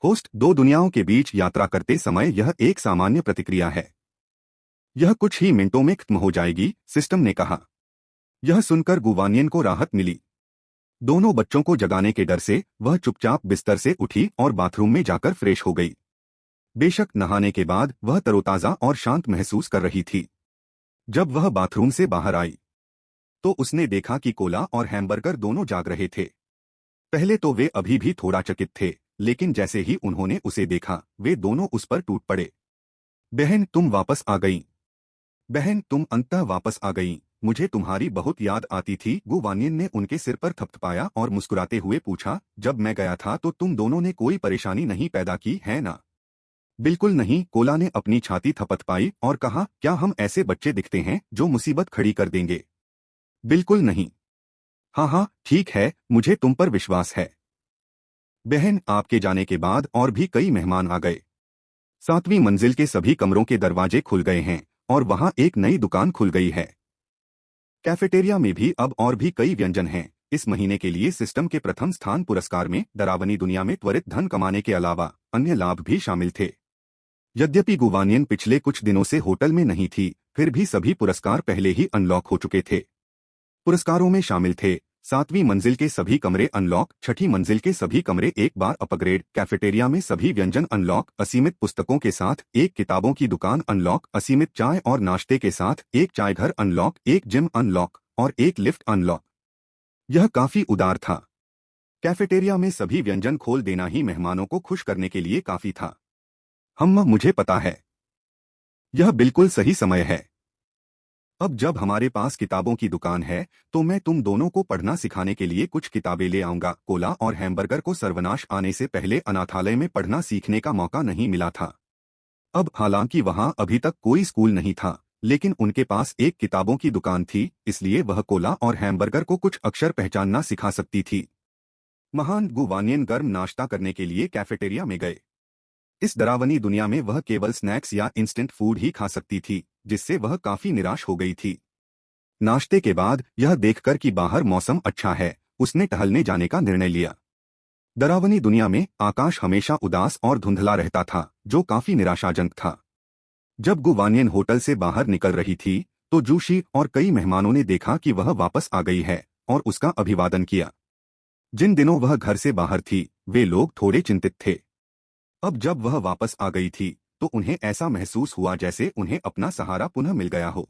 होस्ट, दो दुनियाओं के बीच यात्रा करते समय यह एक सामान्य प्रतिक्रिया है। यह कुछ ही मिनटों में खत्म हो जाएगी, सिस्टम ने कहा। यह सुनकर गुवानियन को राहत मिली। दोनों बच्चों को जगाने के डर से वह चुपचाप बिस्तर से उठी और बाथरूम में जाकर फ्रेश हो गई। बेशक नहाने के बाद वह तरोताजा और शांत महसूस कर रही थी। जब वह बाथरूम से बाहर आई तो उसने देखा कि कोला और हैमबर्गर दोनों जाग रहे थे। पहले तो वे अभी भी थोड़ा चकित थे, लेकिन जैसे ही उन्होंने उसे देखा वे दोनों उस पर टूट पड़े। बहन, तुम वापस आ गईं। बहन, तुम अंततः वापस आ गईं। मुझे तुम्हारी बहुत याद आती थी। गुवानियन ने उनके सिर पर थपथपाया और मुस्कुराते हुए पूछा, जब मैं गया था तो तुम दोनों ने कोई परेशानी नहीं पैदा की है ना? बिल्कुल नहीं, कोला ने अपनी छाती थपथपाई और कहा, क्या हम ऐसे बच्चे दिखते हैं जो मुसीबत खड़ी कर देंगे? बिल्कुल नहीं। हाँ हाँ, ठीक है, मुझे तुम पर विश्वास है। बहन, आपके जाने के बाद और भी कई मेहमान आ गए। 7वीं मंजिल के सभी कमरों के दरवाजे खुल गए हैं और वहाँ एक नई दुकान खुल गई है। कैफेटेरिया में भी अब और भी कई व्यंजन हैं। इस महीने के लिए सिस्टम के प्रथम स्थान पुरस्कार में डरावनी दुनिया में त्वरित धन कमाने के अलावा अन्य लाभ भी शामिल थे। यद्यपि गुवानियन पिछले कुछ दिनों से होटल में नहीं थी, फिर भी सभी पुरस्कार पहले ही अनलॉक हो चुके थे। पुरस्कारों में शामिल थे 7वीं मंजिल के सभी कमरे अनलॉक, 6ठी मंजिल के सभी कमरे एक बार अपग्रेड, कैफेटेरिया में सभी व्यंजन अनलॉक, असीमित पुस्तकों के साथ एक किताबों की दुकान अनलॉक, असीमित चाय और नाश्ते के साथ एक चाय घर अनलॉक, एक जिम अनलॉक और एक लिफ्ट अनलॉक। यह काफी उदार था। कैफेटेरिया में सभी व्यंजन खोल देना ही मेहमानों को खुश करने के लिए काफी था। मुझे पता है, यह बिल्कुल सही समय है। अब जब हमारे पास किताबों की दुकान है तो मैं तुम दोनों को पढ़ना सिखाने के लिए कुछ किताबें ले आऊंगा। कोला और हैमबर्गर को सर्वनाश आने से पहले अनाथालय में पढ़ना सीखने का मौका नहीं मिला था। अब हालांकि वहां अभी तक कोई स्कूल नहीं था, लेकिन उनके पास एक किताबों की दुकान थी, इसलिए वह कोला और हैमबर्गर को कुछ अक्षर पहचानना सिखा सकती थी। महान गुवानियन गर्म नाश्ता करने के लिए कैफेटेरिया में गए। इस डरावनी दुनिया में वह केवल स्नैक्स या इंस्टेंट फूड ही खा सकती थी, जिससे वह काफी निराश हो गई थी। नाश्ते के बाद यह देखकर कि बाहर मौसम अच्छा है, उसने टहलने जाने का निर्णय लिया। डरावनी दुनिया में आकाश हमेशा उदास और धुंधला रहता था, जो काफी निराशाजनक था। जब गुवानियन होटल से बाहर निकल रही थी तो जूशी और कई मेहमानों ने देखा कि वह वापस आ गई है और उसका अभिवादन किया। जिन दिनों वह घर से बाहर थी वे लोग थोड़े चिंतित थे। अब जब वह वापस आ गई थी तो उन्हें ऐसा महसूस हुआ जैसे उन्हें अपना सहारा पुनः मिल गया हो।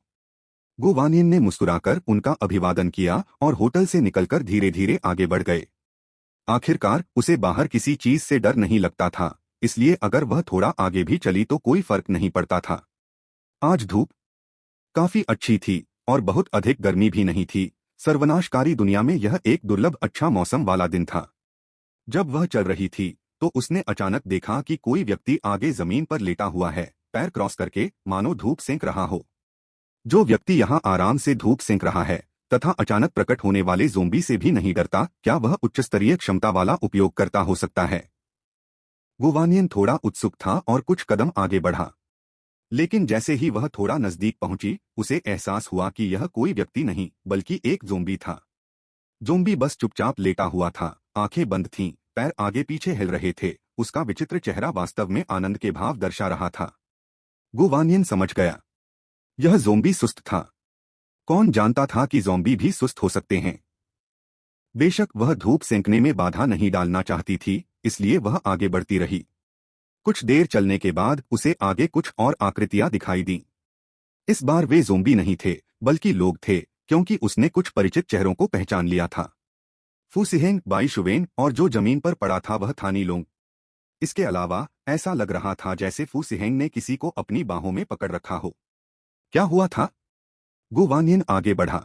गुवानियन ने मुस्कुराकर उनका अभिवादन किया और होटल से निकलकर धीरे धीरे आगे बढ़ गए। आखिरकार उसे बाहर किसी चीज से डर नहीं लगता था, इसलिए अगर वह थोड़ा आगे भी चली तो कोई फर्क नहीं पड़ता था। आज धूप काफी अच्छी थी और बहुत अधिक गर्मी भी नहीं थी। सर्वनाशकारी दुनिया में यह एक दुर्लभ अच्छा मौसम वाला दिन था। जब वह चल रही थी तो उसने अचानक देखा कि कोई व्यक्ति आगे जमीन पर लेटा हुआ है, पैर क्रॉस करके, मानो धूप सेंक रहा हो। जो व्यक्ति यहाँ आराम से धूप सेंक रहा है तथा अचानक प्रकट होने वाले ज़ोंबी से भी नहीं डरता, क्या वह उच्च स्तरीय क्षमता वाला उपयोगकर्ता हो सकता है? गुवानियन थोड़ा उत्सुक था और कुछ कदम आगे बढ़ा, लेकिन जैसे ही वह थोड़ा नजदीक पहुंची उसे एहसास हुआ कि यह कोई व्यक्ति नहीं बल्कि एक ज़ोंबी था। ज़ोंबी बस चुपचाप लेटा हुआ था, आंखें बंद थीं, पैर आगे पीछे हिल रहे थे। उसका विचित्र चेहरा वास्तव में आनंद के भाव दर्शा रहा था। गुवानियन समझ गया, यह ज़ोंबी सुस्त था। कौन जानता था कि ज़ोंबी भी सुस्त हो सकते हैं। बेशक वह धूप सेंकने में बाधा नहीं डालना चाहती थी, इसलिए वह आगे बढ़ती रही। कुछ देर चलने के बाद उसे आगे कुछ और आकृतियां दिखाई दीं। इस बार वे ज़ोंबी नहीं थे बल्कि लोग थे, क्योंकि उसने कुछ परिचित चेहरों को पहचान लिया था। फू सिहेंग, बाई शुवेन और जो जमीन पर पड़ा था वह था नी लोंग। इसके अलावा ऐसा लग रहा था जैसे फू सिहेंग ने किसी को अपनी बाहों में पकड़ रखा हो। क्या हुआ था? गुवानियन आगे बढ़ा।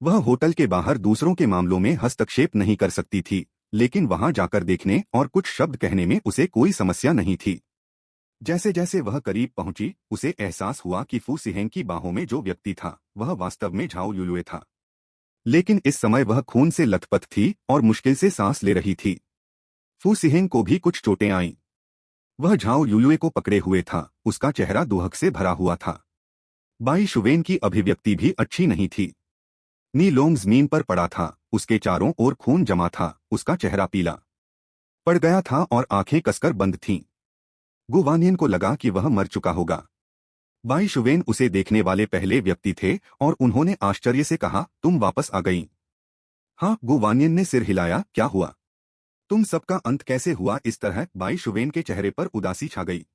वह होटल के बाहर दूसरों के मामलों में हस्तक्षेप नहीं कर सकती थी, लेकिन वहां जाकर देखने और कुछ शब्द कहने में उसे कोई समस्या नहीं थी। जैसे जैसे वह करीब पहुंची उसे एहसास हुआ कि फू सिहेंग की बाहों में जो व्यक्ति था वह वास्तव में झाओ युलुए था। लेकिन इस समय वह खून से लथपथ थी और मुश्किल से सांस ले रही थी। फू सिहेंग को भी कुछ चोटें आईं। वह झाओ युलुए को पकड़े हुए था, उसका चेहरा दुहक से भरा हुआ था। बाई शुवेन की अभिव्यक्ति भी अच्छी नहीं थी। नी लोंग जमीन पर पड़ा था, उसके चारों ओर खून जमा था, उसका चेहरा पीला पड़ गया था और आंखें कसकर बंद थीं। गुवानियन को लगा कि वह मर चुका होगा। बाई शुवेन उसे देखने वाले पहले व्यक्ति थे और उन्होंने आश्चर्य से कहा, तुम वापस आ गई? हाँ, गुवानियन ने सिर हिलाया। क्या हुआ? तुम सबका अंत कैसे हुआ? इस तरह बाई शुवेन के चेहरे पर उदासी छा गई।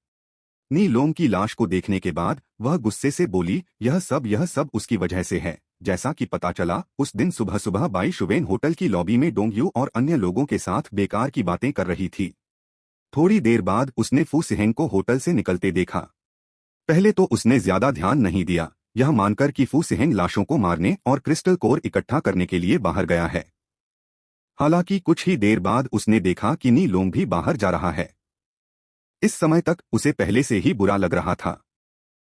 नी लोंग की लाश को देखने के बाद वह गुस्से से बोली, यह सब उसकी वजह से है। जैसा कि पता चला, उस दिन सुबह सुबह बाई शुवेन होटल की लॉबी में डोंगयू और अन्य लोगों के साथ बेकार की बातें कर रही थी। थोड़ी देर बाद उसने फू सिहेंग को होटल से निकलते देखा। पहले तो उसने ज्यादा ध्यान नहीं दिया, यह मानकर कि फू सिहेंग लाशों को मारने और क्रिस्टल कोर इकट्ठा करने के लिए बाहर गया है। हालांकि कुछ ही देर बाद उसने देखा कि नी लोंग भी बाहर जा रहा है। इस समय तक उसे पहले से ही बुरा लग रहा था।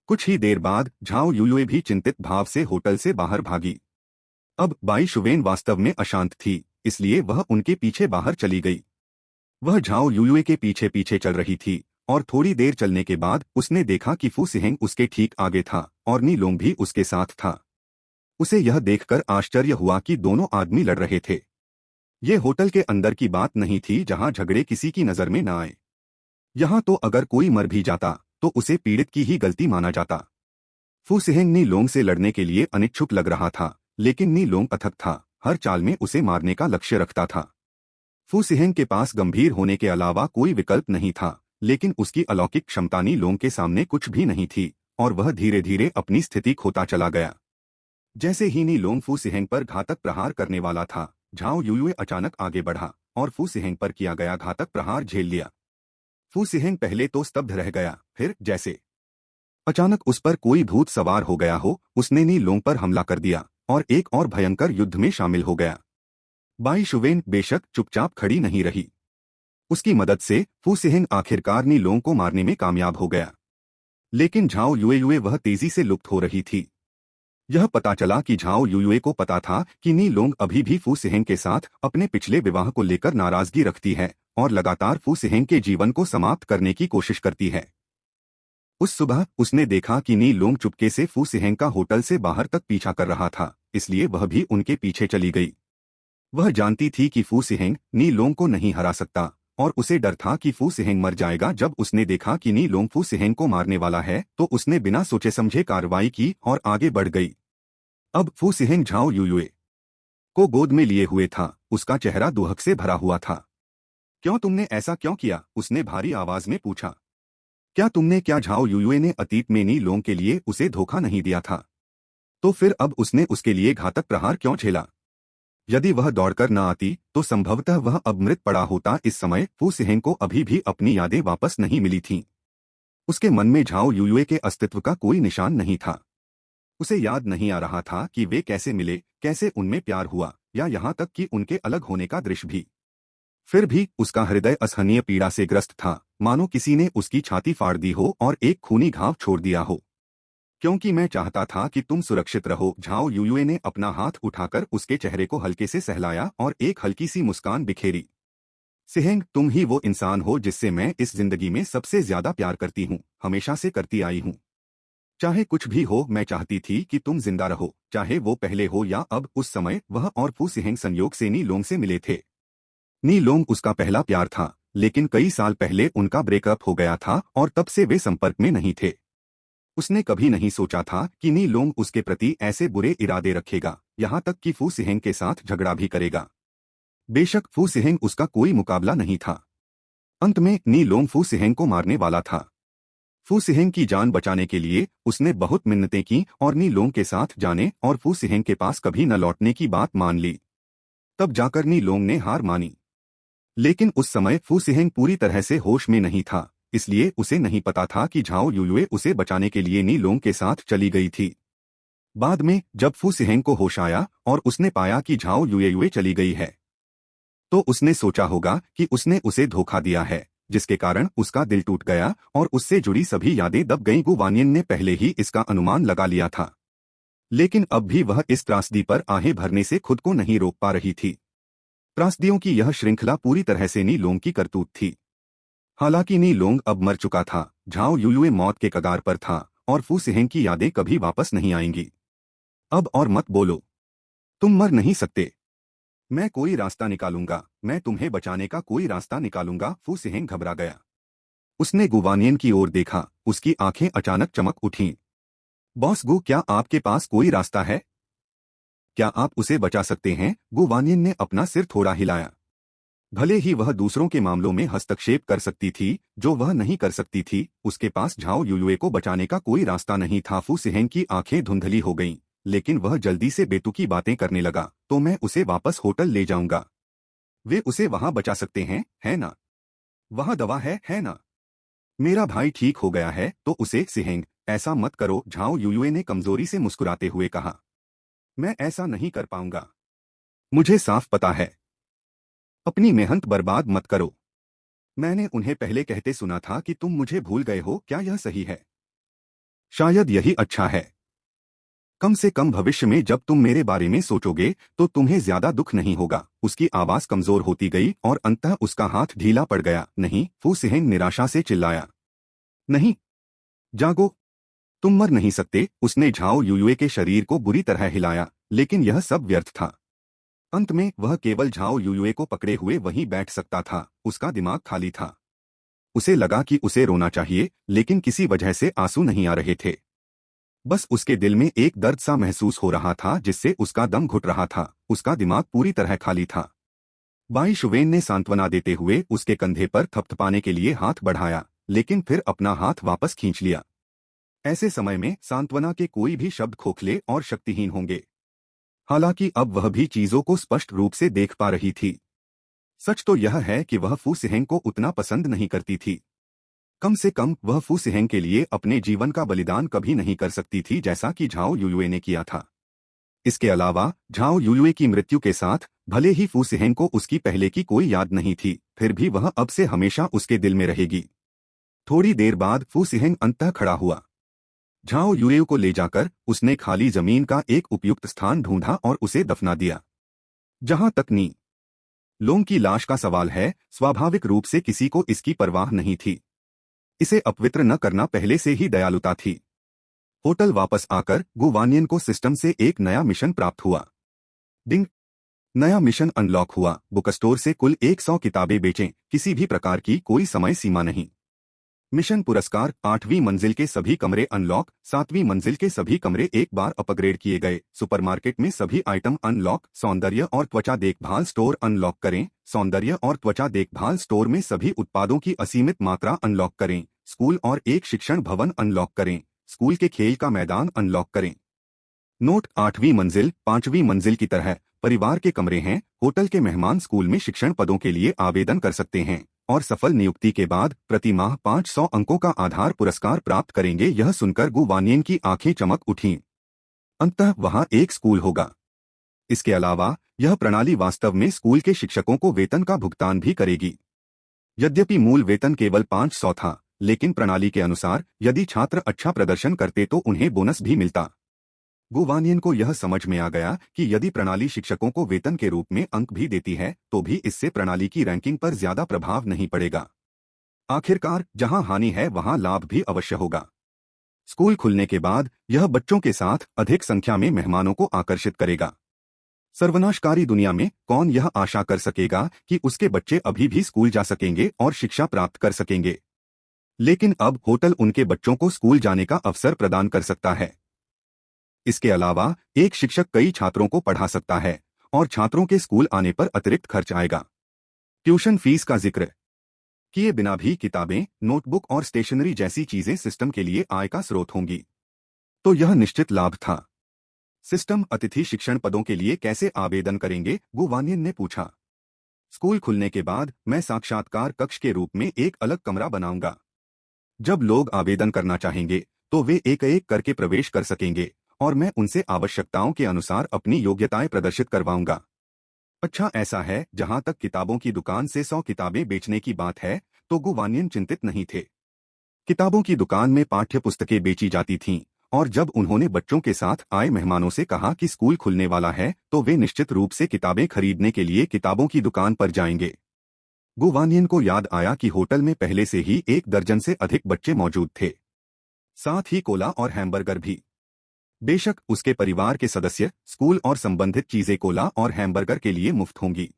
कुछ ही देर बाद झाओ युलुए भी चिंतित भाव से होटल से बाहर भागी। अब बाई शुवेन वास्तव में अशांत थी, इसलिए वह उनके पीछे बाहर चली गई। वह झाओ युलुए के पीछे पीछे चल रही थी और थोड़ी देर चलने के बाद उसने देखा कि फू सिहेंग उसके ठीक आगे था और नी लोंग भी उसके साथ था। उसे यह देखकर आश्चर्य हुआ कि दोनों आदमी लड़ रहे थे। ये होटल के अंदर की बात नहीं थी जहां झगड़े किसी की नजर में न आए। यहाँ तो अगर कोई मर भी जाता तो उसे पीड़ित की ही गलती माना जाता। फू सिहेंग नी लोंग से लड़ने के लिए अनिच्छुक लग रहा था, लेकिन नी लोंग अथक था, हर चाल में उसे मारने का लक्ष्य रखता था। फू सिहेंग के पास गंभीर होने के अलावा कोई विकल्प नहीं था, लेकिन उसकी अलौकिक क्षमता नी लोंग के सामने कुछ भी नहीं थी और वह धीरे धीरे अपनी स्थिति खोता चला गया। जैसे ही नी लोंग फू सिहेंग पर घातक प्रहार करने वाला था, झाओ युयुए अचानक आगे बढ़ा और फू सिहेंग पर किया गया घातक प्रहार झेल लिया। फू सिहेंग पहले तो स्तब्ध रह गया, फिर जैसे अचानक उस पर कोई भूत सवार हो गया हो, उसने नी लोंग पर हमला कर दिया और एक और भयंकर युद्ध में शामिल हो गया। बाई शुवेन बेशक चुपचाप खड़ी नहीं रही। उसकी मदद से फू सिहेंग आखिरकार नी लोंग को मारने में कामयाब हो गया। लेकिन झाओ युए वह तेजी से लुप्त हो रही थी। यह पता चला कि झाओ युए को पता था कि नी लोंग अभी भी फू सिहेंग के साथ अपने पिछले विवाह को लेकर नाराजगी रखती है और लगातार फू सिहेंग के जीवन को समाप्त करने की कोशिश करती है। उस सुबह उसने देखा कि नी लोंग चुपके से फू सिहेंग का होटल से बाहर तक पीछा कर रहा था, इसलिए वह भी उनके पीछे चली गई। वह जानती थी कि फू सिहेंग नी लोंग को नहीं हरा सकता और उसे डर था कि फू सिहेंग मर जाएगा। जब उसने देखा कि नी लोंग फू सिहेंग को मारने वाला है तो उसने बिना सोचे समझे कार्रवाई की और आगे बढ़ गई। अब फू सिहेंग झाओ युए को गोद में लिए हुए था, उसका चेहरा दुहक से भरा हुआ था। क्यों तुमने ऐसा क्यों किया? उसने भारी आवाज में पूछा। क्या झाओ युए ने अतीत में नी लोंग के लिए उसे धोखा नहीं दिया था? तो फिर अब उसने उसके लिए घातक प्रहार क्यों झेला? यदि वह दौड़कर न आती तो संभवतः वह अब मृत पड़ा होता। इस समय फू सिहेंग को अभी भी अपनी यादें वापस नहीं मिली थीं। उसके मन में झाओ युए के अस्तित्व का कोई निशान नहीं था। उसे याद नहीं आ रहा था कि वे कैसे मिले, कैसे उनमें प्यार हुआ, या यहाँ तक कि उनके अलग होने का दृश्य भी। फिर भी उसका हृदय असहनीय पीड़ा से ग्रस्त था, मानो किसी ने उसकी छाती फाड़ दी हो और एक खूनी घाव छोड़ दिया हो। क्योंकि मैं चाहता था कि तुम सुरक्षित रहो। झाओ युए ने अपना हाथ उठाकर उसके चेहरे को हल्के से सहलाया और एक हल्की सी मुस्कान बिखेरी। सिहेंग, तुम ही वो इंसान हो जिससे मैं इस जिंदगी में सबसे ज्यादा प्यार करती हूँ, हमेशा से करती आई हूँ। चाहे कुछ भी हो, मैं चाहती थी कि तुम जिंदा रहो, चाहे वो पहले हो या अब। उस समय वह और फू सिहेंग संयोग से नी लोंग से मिले थे। नी लोंग उसका पहला प्यार था, लेकिन कई साल पहले उनका ब्रेकअप हो गया था और तब से वे संपर्क में नहीं थे। उसने कभी नहीं सोचा था कि नी लोंग उसके प्रति ऐसे बुरे इरादे रखेगा, यहाँ तक कि फू सिहेंग के साथ झगड़ा भी करेगा। बेशक फू सिहेंग उसका कोई मुकाबला नहीं था। अंत में नी लोंग फू सिहेंग को मारने वाला था। फू सिहेंग की जान बचाने के लिए उसने बहुत मिन्नतें की और नी लोंग के साथ जाने और फू सिहेंग के पास कभी न लौटने की बात मान ली। तब जाकर नी लोंग ने हार मानी। लेकिन उस समय फू सिहेंग पूरी तरह से होश में नहीं था, इसलिए उसे नहीं पता था कि झाओ युए उसे बचाने के लिए नी लोंग के साथ चली गई थी। बाद में जब फू सिहेंग को होश आया और उसने पाया कि झाओ युए चली गई है, तो उसने सोचा होगा कि उसने उसे धोखा दिया है, जिसके कारण उसका दिल टूट गया और उससे जुड़ी सभी यादें दब गईं। गु वानियन ने पहले ही इसका अनुमान लगा लिया था, लेकिन अब भी वह इस त्रासदी पर आहें भरने से खुद को नहीं रोक पा रही थी। त्रासदियों की यह श्रृंखला पूरी तरह से नी लोंग की करतूत थी। हालांकि नी लोंग अब मर चुका था, झाओ युए मौत के कगार पर था और फू सिहेंग की यादें कभी वापस नहीं आएंगी। अब और मत बोलो, तुम मर नहीं सकते। मैं कोई रास्ता निकालूंगा, मैं तुम्हें बचाने का कोई रास्ता निकालूंगा। फू सिहेंग घबरा गया। उसने गुवानियन की ओर देखा, उसकी आंखें अचानक चमक उठीं। बॉस गु, क्या आपके पास कोई रास्ता है? क्या आप उसे बचा सकते हैं? गुवानियन ने अपना सिर थोड़ा हिलाया। भले ही वह दूसरों के मामलों में हस्तक्षेप कर सकती थी, जो वह नहीं कर सकती थी, उसके पास झाओ युए को बचाने का कोई रास्ता नहीं था। फू सिहेंग की आंखें धुंधली हो गईं, लेकिन वह जल्दी से बेतुकी बातें करने लगा। तो मैं उसे वापस होटल ले जाऊंगा। वे उसे वहां बचा सकते हैं, है ना? वहां दवा है ना? मेरा भाई ठीक हो गया है तो उसे। सिहेंग, ऐसा मत करो, झाओ युए ने कमजोरी से मुस्कुराते हुए कहा। मैं ऐसा नहीं कर पाऊंगा। मुझे साफ पता है। अपनी मेहनत बर्बाद मत करो। मैंने उन्हें पहले कहते सुना था कि तुम मुझे भूल गए हो। क्या यह सही है? शायद यही अच्छा है। कम से कम भविष्य में जब तुम मेरे बारे में सोचोगे तो तुम्हें ज्यादा दुख नहीं होगा। उसकी आवाज कमजोर होती गई और अंततः उसका हाथ ढीला पड़ गया। नहीं, फू सिहेंग निराशा से चिल्लाया। नहीं, जागो, तुम मर नहीं सकते। उसने झाओ युए के शरीर को बुरी तरह हिलाया, लेकिन यह सब व्यर्थ था। अंत में वह केवल झाओ युए को पकड़े हुए वहीं बैठ सकता था। उसका दिमाग खाली था। उसे लगा कि उसे रोना चाहिए, लेकिन किसी वजह से आंसू नहीं आ रहे थे। बस उसके दिल में एक दर्द सा महसूस हो रहा था जिससे उसका दम घुट रहा था। उसका दिमाग पूरी तरह खाली था। बाई शुवेन ने सांत्वना देते हुए उसके कंधे पर थपथपाने के लिए हाथ बढ़ाया, लेकिन फिर अपना हाथ वापस खींच लिया। ऐसे समय में सांत्वना के कोई भी शब्द खोखले और शक्तिहीन होंगे। हालांकि अब वह भी चीजों को स्पष्ट रूप से देख पा रही थी। सच तो यह है कि वह फू सिहेंग को उतना पसंद नहीं करती थी। कम से कम वह फू सिहेंग के लिए अपने जीवन का बलिदान कभी नहीं कर सकती थी जैसा कि झाओ युयुए ने किया था। इसके अलावा झाओ युयुए की मृत्यु के साथ भले ही फू सिहेंग को उसकी पहले की कोई याद नहीं थी, फिर भी वह अब से हमेशा उसके दिल में रहेगी। थोड़ी देर बाद फू सिहेंग अंततः खड़ा हुआ। झाओ युएव को ले जाकर उसने खाली जमीन का एक उपयुक्त स्थान ढूंढा और उसे दफना दिया। जहां तक नी लोंग की लाश का सवाल है, स्वाभाविक रूप से किसी को इसकी परवाह नहीं थी। इसे अपवित्र न करना पहले से ही दयालुता थी। होटल वापस आकर गु वानियन को सिस्टम से एक नया मिशन प्राप्त हुआ। डिंग। नया मिशन अनलॉक हुआ। बुक स्टोर से कुल 100 किताबें बेचें, किसी भी प्रकार की कोई समय सीमा नहीं। मिशन पुरस्कार 8वीं मंजिल के सभी कमरे अनलॉक, 7वीं मंजिल के सभी कमरे एक बार अपग्रेड किए गए। सुपरमार्केट में सभी आइटम अनलॉक। सौंदर्य और त्वचा देखभाल स्टोर अनलॉक करें। सौंदर्य और त्वचा देखभाल स्टोर में सभी उत्पादों की असीमित मात्रा अनलॉक करें। स्कूल और एक शिक्षण भवन अनलॉक करें। स्कूल के खेल का मैदान अनलॉक करें। नोट: 8वीं मंजिल 5वीं मंजिल की तरह परिवार के कमरे हैं। होटल के मेहमान स्कूल में शिक्षण पदों के लिए आवेदन कर सकते हैं और सफल नियुक्ति के बाद प्रति माह 500 अंकों का आधार पुरस्कार प्राप्त करेंगे। यह सुनकर गु वानियन की आंखें चमक उठीं। अंततः वहां एक स्कूल होगा। इसके अलावा यह प्रणाली वास्तव में स्कूल के शिक्षकों को वेतन का भुगतान भी करेगी। यद्यपि मूल वेतन केवल 500 था, लेकिन प्रणाली के अनुसार यदि छात्र अच्छा प्रदर्शन करते तो उन्हें बोनस भी मिलता। गु वानियन को यह समझ में आ गया कि यदि प्रणाली शिक्षकों को वेतन के रूप में अंक भी देती है तो भी इससे प्रणाली की रैंकिंग पर ज्यादा प्रभाव नहीं पड़ेगा। आखिरकार जहां हानि है वहां लाभ भी अवश्य होगा। स्कूल खुलने के बाद यह बच्चों के साथ अधिक संख्या में मेहमानों को आकर्षित करेगा। सर्वनाशकारी दुनिया में कौन यह आशा कर सकेगा कि उसके बच्चे अभी भी स्कूल जा सकेंगे और शिक्षा प्राप्त कर सकेंगे। लेकिन अब होटल उनके बच्चों को स्कूल जाने का अवसर प्रदान कर सकता है। इसके अलावा एक शिक्षक कई छात्रों को पढ़ा सकता है और छात्रों के स्कूल आने पर अतिरिक्त खर्च आएगा। ट्यूशन फीस का जिक्र किए बिना भी किताबें, नोटबुक और स्टेशनरी जैसी चीजें सिस्टम के लिए आय का स्रोत होंगी, तो यह निश्चित लाभ था। सिस्टम अतिथि शिक्षण पदों के लिए कैसे आवेदन करेंगे? गु वानियन ने पूछा। स्कूल खुलने के बाद मैं साक्षात्कार कक्ष के रूप में एक अलग कमरा बनाऊंगा। जब लोग आवेदन करना चाहेंगे तो वे एक एक करके प्रवेश कर सकेंगे और मैं उनसे आवश्यकताओं के अनुसार अपनी योग्यताएं प्रदर्शित करवाऊंगा। अच्छा, ऐसा है। जहां तक किताबों की दुकान से 100 किताबें बेचने की बात है तो गु वानियन चिंतित नहीं थे। किताबों की दुकान में पाठ्य पुस्तकें बेची जाती थीं और जब उन्होंने बच्चों के साथ आए मेहमानों से कहा कि स्कूल खुलने वाला है तो वे निश्चित रूप से किताबें खरीदने के लिए किताबों की दुकान पर जाएंगे। गु वानियन को याद आया कि होटल में पहले से ही 1 दर्जन से अधिक बच्चे मौजूद थे, साथ ही कोला और हैमबर्गर भी। बेशक उसके परिवार के सदस्य स्कूल और संबंधित चीजें कोला और हैमबर्गर के लिए मुफ्त होंगी।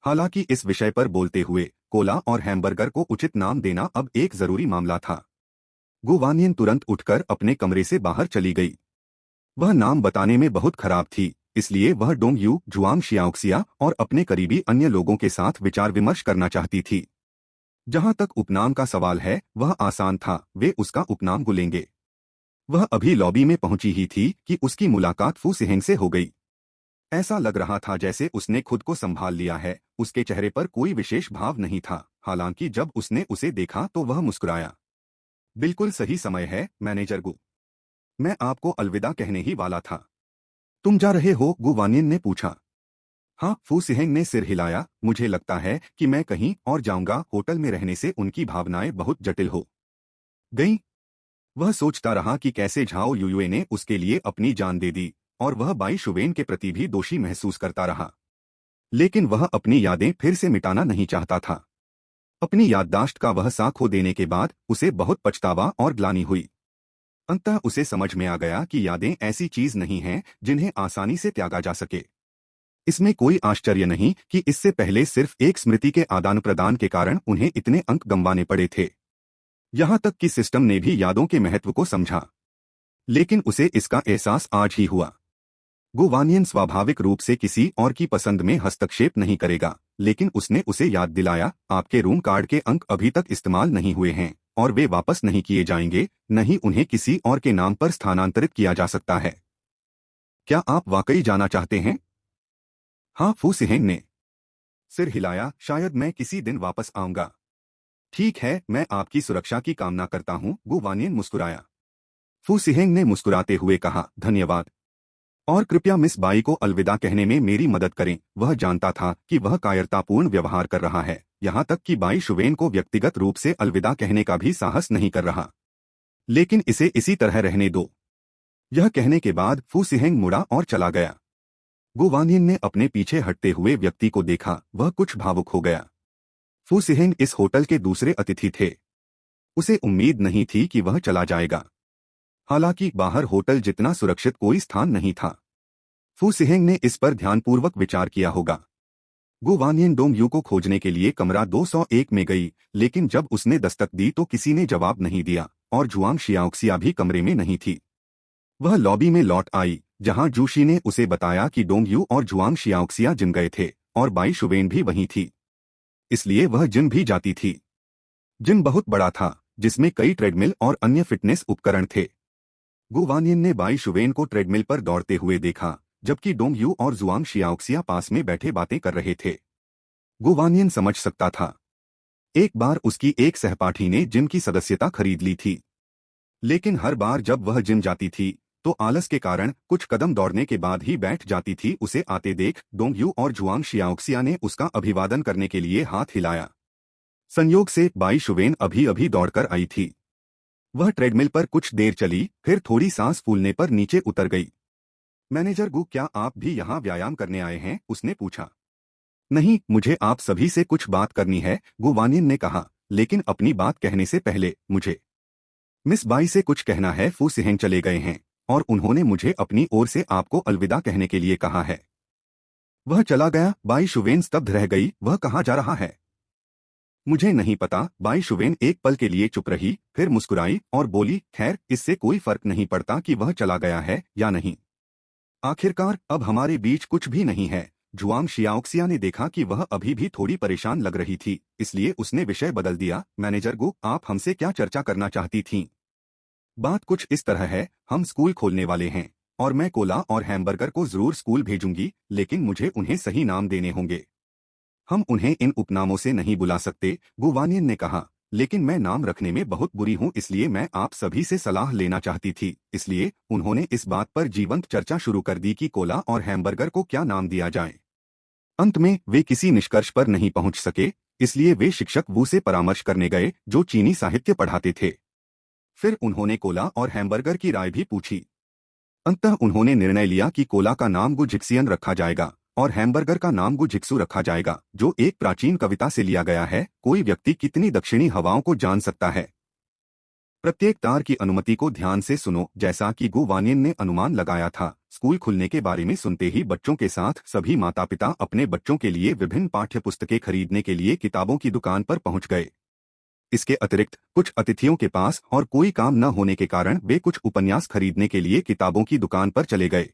हालांकि इस विषय पर बोलते हुए कोला और हैमबर्गर को उचित नाम देना अब एक जरूरी मामला था। गु वानियन तुरंत उठकर अपने कमरे से बाहर चली गई। वह नाम बताने में बहुत खराब थी, इसलिए वह डोंग यू, जुआंग शियाओक्सिया और अपने करीबी अन्य लोगों के साथ विचार विमर्श करना चाहती थी। जहां तक उपनाम का सवाल है वह आसान था, वे उसका उपनाम गु लेंगे। वह अभी लॉबी में पहुंची ही थी कि उसकी मुलाकात फू सिहेंग से हो गई। ऐसा लग रहा था जैसे उसने खुद को संभाल लिया है। उसके चेहरे पर कोई विशेष भाव नहीं था, हालांकि जब उसने उसे देखा तो वह मुस्कुराया। बिल्कुल सही समय है मैनेजर गु, मैं आपको अलविदा कहने ही वाला था। तुम जा रहे हो? गु वानियन ने पूछा। हाँ, फू सिहेंग ने सिर हिलाया। मुझे लगता है कि मैं कहीं और जाऊंगा। होटल में रहने से उनकी भावनाएं बहुत जटिल हो गईं। वह सोचता रहा कि कैसे झाओ युयुए ने उसके लिए अपनी जान दे दी और वह बाई शुवेन के प्रति भी दोषी महसूस करता रहा। लेकिन वह अपनी यादें फिर से मिटाना नहीं चाहता था। अपनी याददाश्त का वह सा खो देने के बाद उसे बहुत पछतावा और ग्लानि हुई। अंततः उसे समझ में आ गया कि यादें ऐसी चीज नहीं हैं जिन्हें आसानी से त्यागा जा सके। इसमें कोई आश्चर्य नहीं कि इससे पहले सिर्फ एक स्मृति के आदान प्रदान के कारण उन्हें इतने अंक गंवाने पड़े थे। यहां तक कि सिस्टम ने भी यादों के महत्व को समझा। लेकिन उसे इसका एहसास आज ही हुआ। गुवानियन स्वाभाविक रूप से किसी और की पसंद में हस्तक्षेप नहीं करेगा, लेकिन उसने उसे याद दिलाया, आपके रूम कार्ड के अंक अभी तक इस्तेमाल नहीं हुए हैं और वे वापस नहीं किए जाएंगे, नहीं उन्हें किसी और के नाम पर स्थानांतरित किया जा सकता है। क्या आप वाकई जाना चाहते हैं? हाँ, फू सिहेंग ने सिर हिलाया, शायद मैं किसी दिन वापस आऊंगा। ठीक है, मैं आपकी सुरक्षा की कामना करता हूँ, गुवानियन मुस्कुराया। फू सिहेंग ने मुस्कुराते हुए कहा, धन्यवाद। और कृपया मिस बाई को अलविदा कहने में मेरी मदद करें। वह जानता था कि वह कायरतापूर्ण व्यवहार कर रहा है, यहाँ तक कि बाई शुवेन को व्यक्तिगत रूप से अलविदा कहने का भी साहस नहीं कर रहा। लेकिन इसे इसी तरह रहने दो। यह कहने के बाद फू सिहेंग मुड़ा और चला गया। गुवानियन ने अपने पीछे हटते हुए व्यक्ति को देखा, वह कुछ भावुक हो गया। फू सिहेंग इस होटल के दूसरे अतिथि थे। उसे उम्मीद नहीं थी कि वह चला जाएगा। हालांकि बाहर होटल जितना सुरक्षित कोई स्थान नहीं था। फू सिहेंग ने इस पर ध्यानपूर्वक विचार किया होगा। गुवानियन डोंग यू को खोजने के लिए कमरा 201 में गई, लेकिन जब उसने दस्तक दी तो किसी ने जवाब नहीं दिया और जुआंग शियाओक्सिया भी कमरे में नहीं थी। वह लॉबी में लौट आई, जहां जूशी ने उसे बताया कि डोंग यू और जुआंग शियाओक्सिया जिम गए थे और बाई शुवेन भी वहीं थी। इसलिए वह जिम भी जाती थी। जिम बहुत बड़ा था, जिसमें कई ट्रेडमिल और अन्य फिटनेस उपकरण थे। गुवानियन ने बाई शुवेन को ट्रेडमिल पर दौड़ते हुए देखा, जबकि डोंग यू और जुआंग शियाओक्सिया पास में बैठे बातें कर रहे थे। गुवानियन समझ सकता था। एक बार उसकी एक सहपाठी ने जिम की सदस्यता खरीद ली थी, लेकिन हर बार जब वह जिम जाती थी तो आलस के कारण कुछ कदम दौड़ने के बाद ही बैठ जाती थी। उसे आते देख डोंग यू और जुआंग शियाओक्सिया ने उसका अभिवादन करने के लिए हाथ हिलाया। संयोग से बाई शुवेन अभी अभी दौड़कर आई थी। वह ट्रेडमिल पर कुछ देर चली, फिर थोड़ी सांस फूलने पर नीचे उतर गई। मैनेजर गु, क्या आप भी यहाँ व्यायाम करने आए हैं? उसने पूछा। नहीं, मुझे आप सभी से कुछ बात करनी है, गुवानियन ने कहा, लेकिन अपनी बात कहने से पहले मुझे मिस बाई से कुछ कहना है। फू सिहेंग चले गए हैं और उन्होंने मुझे अपनी ओर से आपको अलविदा कहने के लिए कहा है। वह चला गया। बाई शुवेन स्तब्ध रह गई। वह कहाँ जा रहा है? मुझे नहीं पता। बाई शुवेन एक पल के लिए चुप रही, फिर मुस्कुराई और बोली, खैर, इससे कोई फर्क नहीं पड़ता कि वह चला गया है या नहीं। आखिरकार अब हमारे बीच कुछ भी नहीं है। जुआंग शियाओक्सिया ने देखा कि वह अभी भी थोड़ी परेशान लग रही थी, इसलिए उसने विषय बदल दिया। मैनेजर गु, आप हमसे क्या चर्चा करना चाहती थीं? बात कुछ इस तरह है, हम स्कूल खोलने वाले हैं और मैं कोला और हैमबर्गर को जरूर स्कूल भेजूंगी, लेकिन मुझे उन्हें सही नाम देने होंगे। हम उन्हें इन उपनामों से नहीं बुला सकते, गुवानियन ने कहा, लेकिन मैं नाम रखने में बहुत बुरी हूं, इसलिए मैं आप सभी से सलाह लेना चाहती थी। इसलिए उन्होंने इस बात पर जीवंत चर्चा शुरू कर दी कि कोला और हैमबर्गर को क्या नाम दिया जाए। अंत में वे किसी निष्कर्ष पर नहीं पहुंच सके, इसलिए वे शिक्षक वू से परामर्श करने गए, जो चीनी साहित्य पढ़ाते थे। फिर उन्होंने कोला और हैमबर्गर की राय भी पूछी। अंततः उन्होंने निर्णय लिया कि कोला का नाम गु जिक्सियन रखा जाएगा और हैमबर्गर का नाम गु जिक्सू रखा जाएगा, जो एक प्राचीन कविता से लिया गया है, कोई व्यक्ति कितनी दक्षिणी हवाओं को जान सकता है। प्रत्येक तार की अनुमति को ध्यान से सुनो। जैसा कि गुवानियन ने अनुमान लगाया था, स्कूल खुलने के बारे में सुनते ही बच्चों के साथ सभी माता पिता अपने बच्चों के लिए विभिन्न पाठ्य पुस्तकें खरीदने के लिए किताबों की दुकान पर पहुंच गए। इसके अतिरिक्त कुछ अतिथियों के पास और कोई काम न होने के कारण वे कुछ उपन्यास खरीदने के लिए किताबों की दुकान पर चले गए।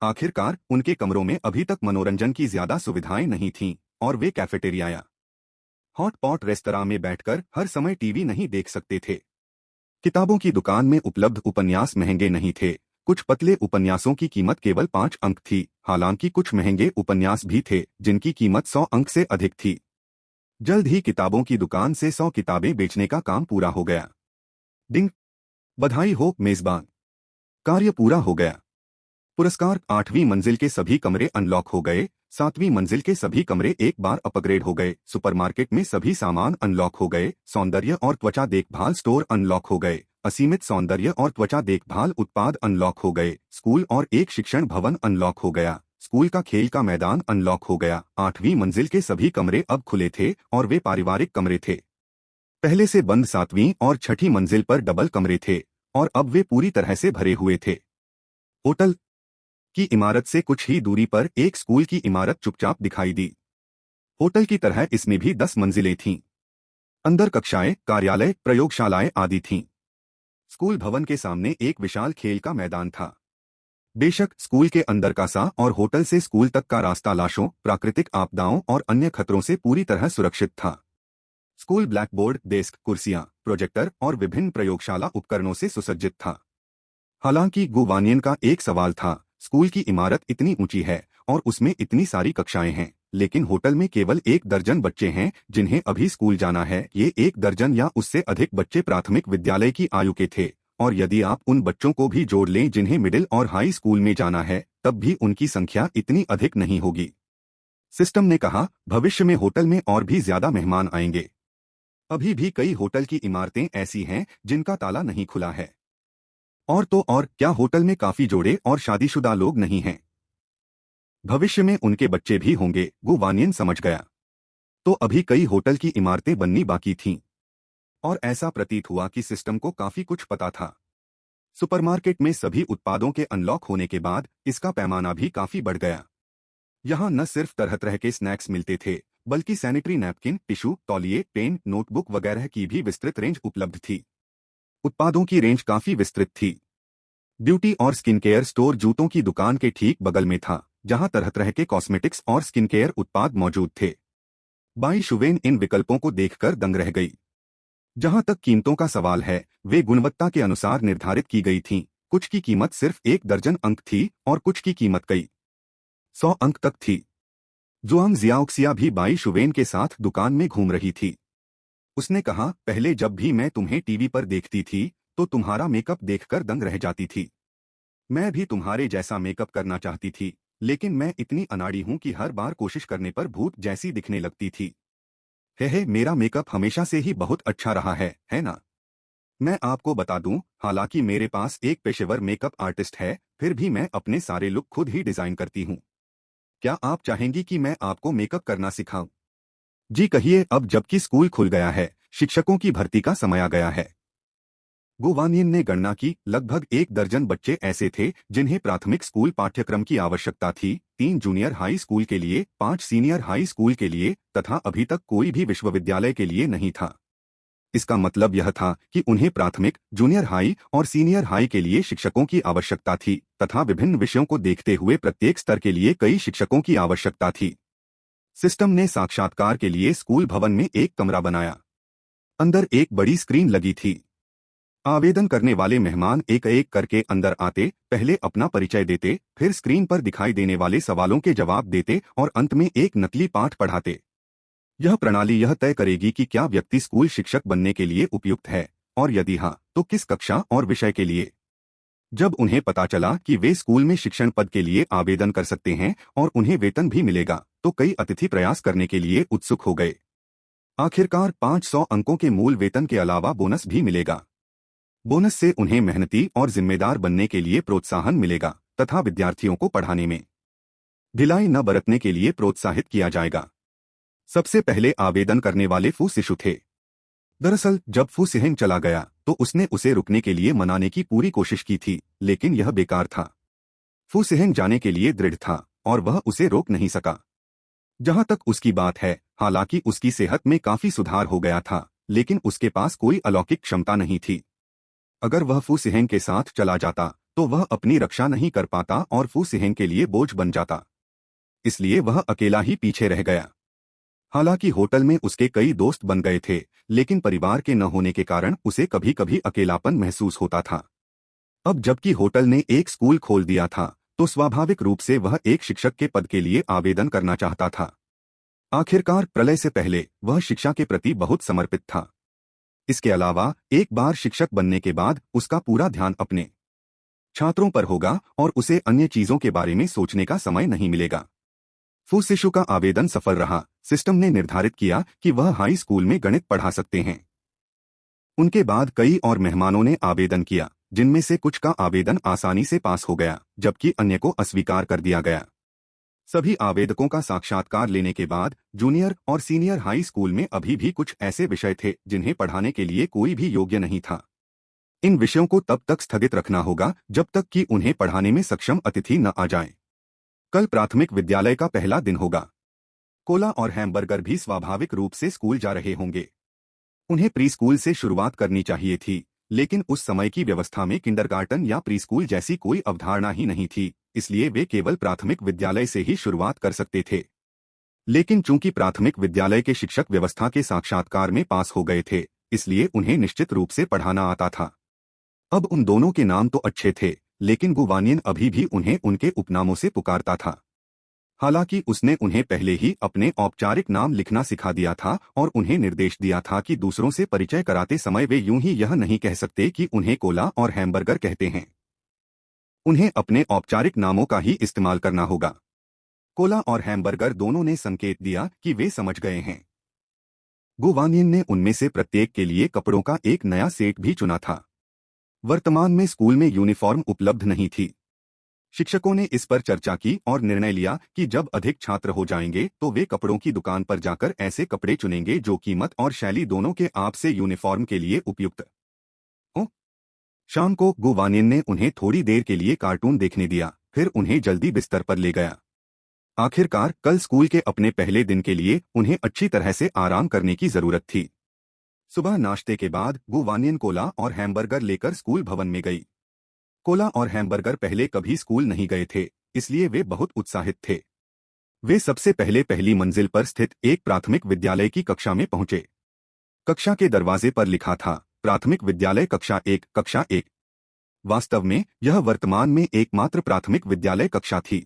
आखिरकार उनके कमरों में अभी तक मनोरंजन की ज्यादा सुविधाएं नहीं थीं और वे कैफेटेरिया या हॉट पॉट रेस्तरां में बैठकर हर समय टीवी नहीं देख सकते थे। किताबों की दुकान में उपलब्ध उपन्यास महंगे नहीं थे। कुछ पतले उपन्यासों की कीमत केवल 5 अंक थी, हालांकि कुछ महंगे उपन्यास भी थे जिनकी कीमत 100 अंक से अधिक थी। जल्द ही किताबों की दुकान से 100 किताबें बेचने का काम पूरा हो गया। डिंग! बधाई हो मेजबान, कार्य पूरा हो गया। पुरस्कार 8वीं मंजिल के सभी कमरे अनलॉक हो गए, 7वीं मंजिल के सभी कमरे एक बार अपग्रेड हो गए, सुपरमार्केट में सभी सामान अनलॉक हो गए, सौंदर्य और त्वचा देखभाल स्टोर अनलॉक हो गए, असीमित सौंदर्य और त्वचा देखभाल उत्पाद अनलॉक हो गए, स्कूल और एक शिक्षण भवन अनलॉक हो गया, स्कूल का खेल का मैदान अनलॉक हो गया। 8वीं मंजिल के सभी कमरे अब खुले थे और वे पारिवारिक कमरे थे। पहले से बंद 7वीं और 6ठी मंजिल पर डबल कमरे थे और अब वे पूरी तरह से भरे हुए थे। होटल की इमारत से कुछ ही दूरी पर एक स्कूल की इमारत चुपचाप दिखाई दी। होटल की तरह इसमें भी 10 मंजिलें थीं। अंदर कक्षाएं, कार्यालय, प्रयोगशालाएं आदि थीं। स्कूल भवन के सामने एक विशाल खेल का मैदान था। बेशक स्कूल के अंदर का सा और होटल से स्कूल तक का रास्ता लाशों, प्राकृतिक आपदाओं और अन्य खतरों से पूरी तरह सुरक्षित था। स्कूल ब्लैकबोर्ड, डेस्क, कुर्सियां, प्रोजेक्टर और विभिन्न प्रयोगशाला उपकरणों से सुसज्जित था। हालांकि गुवानियन का एक सवाल था, स्कूल की इमारत इतनी ऊंची है और उसमें इतनी सारी कक्षाएं हैं, लेकिन होटल में केवल 1 दर्जन बच्चे हैं जिन्हें अभी स्कूल जाना है। ये 1 दर्जन या उससे अधिक बच्चे प्राथमिक विद्यालय की आयु के थे, और यदि आप उन बच्चों को भी जोड़ लें जिन्हें मिडिल और हाई स्कूल में जाना है, तब भी उनकी संख्या इतनी अधिक नहीं होगी। सिस्टम ने कहा, भविष्य में होटल में और भी ज्यादा मेहमान आएंगे। अभी भी कई होटल की इमारतें ऐसी हैं जिनका ताला नहीं खुला है। और तो और, क्या होटल में काफी जोड़े और शादीशुदा लोग नहीं हैं? भविष्य में उनके बच्चे भी होंगे, गुवानियन समझ गया। तो अभी कई होटल की इमारतें बननी बाकी थीं। और ऐसा प्रतीत हुआ कि सिस्टम को काफी कुछ पता था। सुपरमार्केट में सभी उत्पादों के अनलॉक होने के बाद इसका पैमाना भी काफी बढ़ गया। यहाँ न सिर्फ तरह तरह के स्नैक्स मिलते थे, बल्कि सैनिटरी नैपकिन, टिश्यू, तौलिए, पेन, नोटबुक वगैरह की भी विस्तृत रेंज उपलब्ध थी। उत्पादों की रेंज काफी विस्तृत थी। ब्यूटी और स्किन केयर स्टोर जूतों की दुकान के ठीक बगल में था, जहां तरह तरह के कॉस्मेटिक्स और स्किन केयर उत्पाद मौजूद थे। बाई शुवेन इन विकल्पों को देखकर दंग रह गई। जहां तक कीमतों का सवाल है, वे गुणवत्ता के अनुसार निर्धारित की गई थीं। कुछ की कीमत सिर्फ 1 दर्जन अंक थी और कुछ की कीमत कई 100 अंक तक थी। जुआंग जियाओक्सिया भी बाई शुवेन के साथ दुकान में घूम रही थी। उसने कहा, पहले जब भी मैं तुम्हें टीवी पर देखती थी तो तुम्हारा मेकअप देखकर दंग रह जाती थी। मैं भी तुम्हारे जैसा मेकअप करना चाहती थी, लेकिन मैं इतनी अनाड़ी हूं कि हर बार कोशिश करने पर भूत जैसी दिखने लगती थी। हे, मेरा मेकअप हमेशा से ही बहुत अच्छा रहा है ना? मैं आपको बता दूं, हालांकि मेरे पास एक पेशेवर मेकअप आर्टिस्ट है, फिर भी मैं अपने सारे लुक खुद ही डिजाइन करती हूं। क्या आप चाहेंगी कि मैं आपको मेकअप करना सिखाऊं? जी कहिए, अब जबकि स्कूल खुल गया है, शिक्षकों की भर्ती का समय आ गया है। गुवानियन ने गणना की, लगभग 1 दर्जन बच्चे ऐसे थे जिन्हें प्राथमिक स्कूल पाठ्यक्रम की आवश्यकता थी, 3 जूनियर हाई स्कूल के लिए, 5 सीनियर हाई स्कूल के लिए, तथा अभी तक कोई भी विश्वविद्यालय के लिए नहीं था। इसका मतलब यह था कि उन्हें प्राथमिक, जूनियर हाई और सीनियर हाई के लिए शिक्षकों की आवश्यकता थी, तथा विभिन्न विषयों को देखते हुए प्रत्येक स्तर के लिए कई शिक्षकों की आवश्यकता थी। सिस्टम ने साक्षात्कार के लिए स्कूल भवन में एक कमरा बनाया। अंदर एक बड़ी स्क्रीन लगी थी। आवेदन करने वाले मेहमान एक एक करके अंदर आते, पहले अपना परिचय देते, फिर स्क्रीन पर दिखाई देने वाले सवालों के जवाब देते और अंत में एक नकली पाठ पढ़ाते। यह प्रणाली यह तय करेगी कि क्या व्यक्ति स्कूल शिक्षक बनने के लिए उपयुक्त है, और यदि हाँ, तो किस कक्षा और विषय के लिए। जब उन्हें पता चला कि वे स्कूल में शिक्षण पद के लिए आवेदन कर सकते हैं और उन्हें वेतन भी मिलेगा, तो कई अतिथि प्रयास करने के लिए उत्सुक हो गए। आखिरकार 500 अंकों के मूल वेतन के अलावा बोनस भी मिलेगा। बोनस से उन्हें मेहनती और जिम्मेदार बनने के लिए प्रोत्साहन मिलेगा, तथा विद्यार्थियों को पढ़ाने में ढिलाई न बरतने के लिए प्रोत्साहित किया जाएगा। सबसे पहले आवेदन करने वाले फू सिशु थे। दरअसल जब फू सिहेंग चला गया तो उसने उसे रुकने के लिए मनाने की पूरी कोशिश की थी, लेकिन यह बेकार था। फू सिहेंग जाने के लिए दृढ़ था और वह उसे रोक नहीं सका। जहां तक उसकी बात है, हालांकि उसकी सेहत में काफी सुधार हो गया था, लेकिन उसके पास कोई अलौकिक क्षमता नहीं थी। अगर वह फू सिहेंग के साथ चला जाता तो वह अपनी रक्षा नहीं कर पाता और फू सिहेंग के लिए बोझ बन जाता। इसलिए वह अकेला ही पीछे रह गया। हालांकि होटल में उसके कई दोस्त बन गए थे, लेकिन परिवार के न होने के कारण उसे कभी कभी अकेलापन महसूस होता था। अब जबकि होटल ने एक स्कूल खोल दिया था, तो स्वाभाविक रूप से वह एक शिक्षक के पद के लिए आवेदन करना चाहता था। आखिरकार प्रलय से पहले वह शिक्षा के प्रति बहुत समर्पित था। इसके अलावा एक बार शिक्षक बनने के बाद उसका पूरा ध्यान अपने छात्रों पर होगा और उसे अन्य चीजों के बारे में सोचने का समय नहीं मिलेगा। फू सिशु का आवेदन सफल रहा। सिस्टम ने निर्धारित किया कि वह हाई स्कूल में गणित पढ़ा सकते हैं। उनके बाद कई और मेहमानों ने आवेदन किया, जिनमें से कुछ का आवेदन आसानी से पास हो गया, जबकि अन्य को अस्वीकार कर दिया गया। सभी आवेदकों का साक्षात्कार लेने के बाद जूनियर और सीनियर हाई स्कूल में अभी भी कुछ ऐसे विषय थे जिन्हें पढ़ाने के लिए कोई भी योग्य नहीं था। इन विषयों को तब तक स्थगित रखना होगा जब तक कि उन्हें पढ़ाने में सक्षम अतिथि न आ जाएं। कल प्राथमिक विद्यालय का पहला दिन होगा। कोला और हैमबर्गर भी स्वाभाविक रूप से स्कूल जा रहे होंगे। उन्हें प्री स्कूल से शुरुआत करनी चाहिए थी, लेकिन उस समय की व्यवस्था में किंडरगार्टन या प्रीस्कूल जैसी कोई अवधारणा ही नहीं थी, इसलिए वे केवल प्राथमिक विद्यालय से ही शुरुआत कर सकते थे। लेकिन चूंकि प्राथमिक विद्यालय के शिक्षक व्यवस्था के साक्षात्कार में पास हो गए थे, इसलिए उन्हें निश्चित रूप से पढ़ाना आता था। अब उन दोनों के नाम तो अच्छे थे, लेकिन गुवानियन अभी भी उन्हें उनके उपनामों से पुकारता था। हालांकि उसने उन्हें पहले ही अपने औपचारिक नाम लिखना सिखा दिया था और उन्हें निर्देश दिया था कि दूसरों से परिचय कराते समय वे यूं ही यह नहीं कह सकते कि उन्हें कोला और हैमबर्गर कहते हैं। उन्हें अपने औपचारिक नामों का ही इस्तेमाल करना होगा। कोला और हैमबर्गर दोनों ने संकेत दिया कि वे समझ गए हैं। गुवानियन ने उनमें से प्रत्येक के लिए कपड़ों का एक नया सेट भी चुना था। वर्तमान में स्कूल में यूनिफॉर्म उपलब्ध नहीं थी। शिक्षकों ने इस पर चर्चा की और निर्णय लिया कि जब अधिक छात्र हो जाएंगे तो वे कपड़ों की दुकान पर जाकर ऐसे कपड़े चुनेंगे जो कीमत और शैली दोनों के आप से यूनिफॉर्म के लिए उपयुक्त हो। शाम को गुवानियन ने उन्हें थोड़ी देर के लिए कार्टून देखने दिया, फिर उन्हें जल्दी बिस्तर पर ले गया। आखिरकार कल स्कूल के अपने पहले दिन के लिए उन्हें अच्छी तरह से आराम करने की जरूरत थी। सुबह नाश्ते के बाद गुवानियन कोला और हैमबर्गर लेकर स्कूल भवन में गई। कोला और हैमबर्गर पहले कभी स्कूल नहीं गए थे, इसलिए वे बहुत उत्साहित थे। वे सबसे पहले पहली मंजिल पर स्थित एक प्राथमिक विद्यालय की कक्षा में पहुंचे। कक्षा के दरवाजे पर लिखा था, प्राथमिक विद्यालय कक्षा 1, कक्षा 1। वास्तव में यह वर्तमान में एकमात्र प्राथमिक विद्यालय कक्षा थी।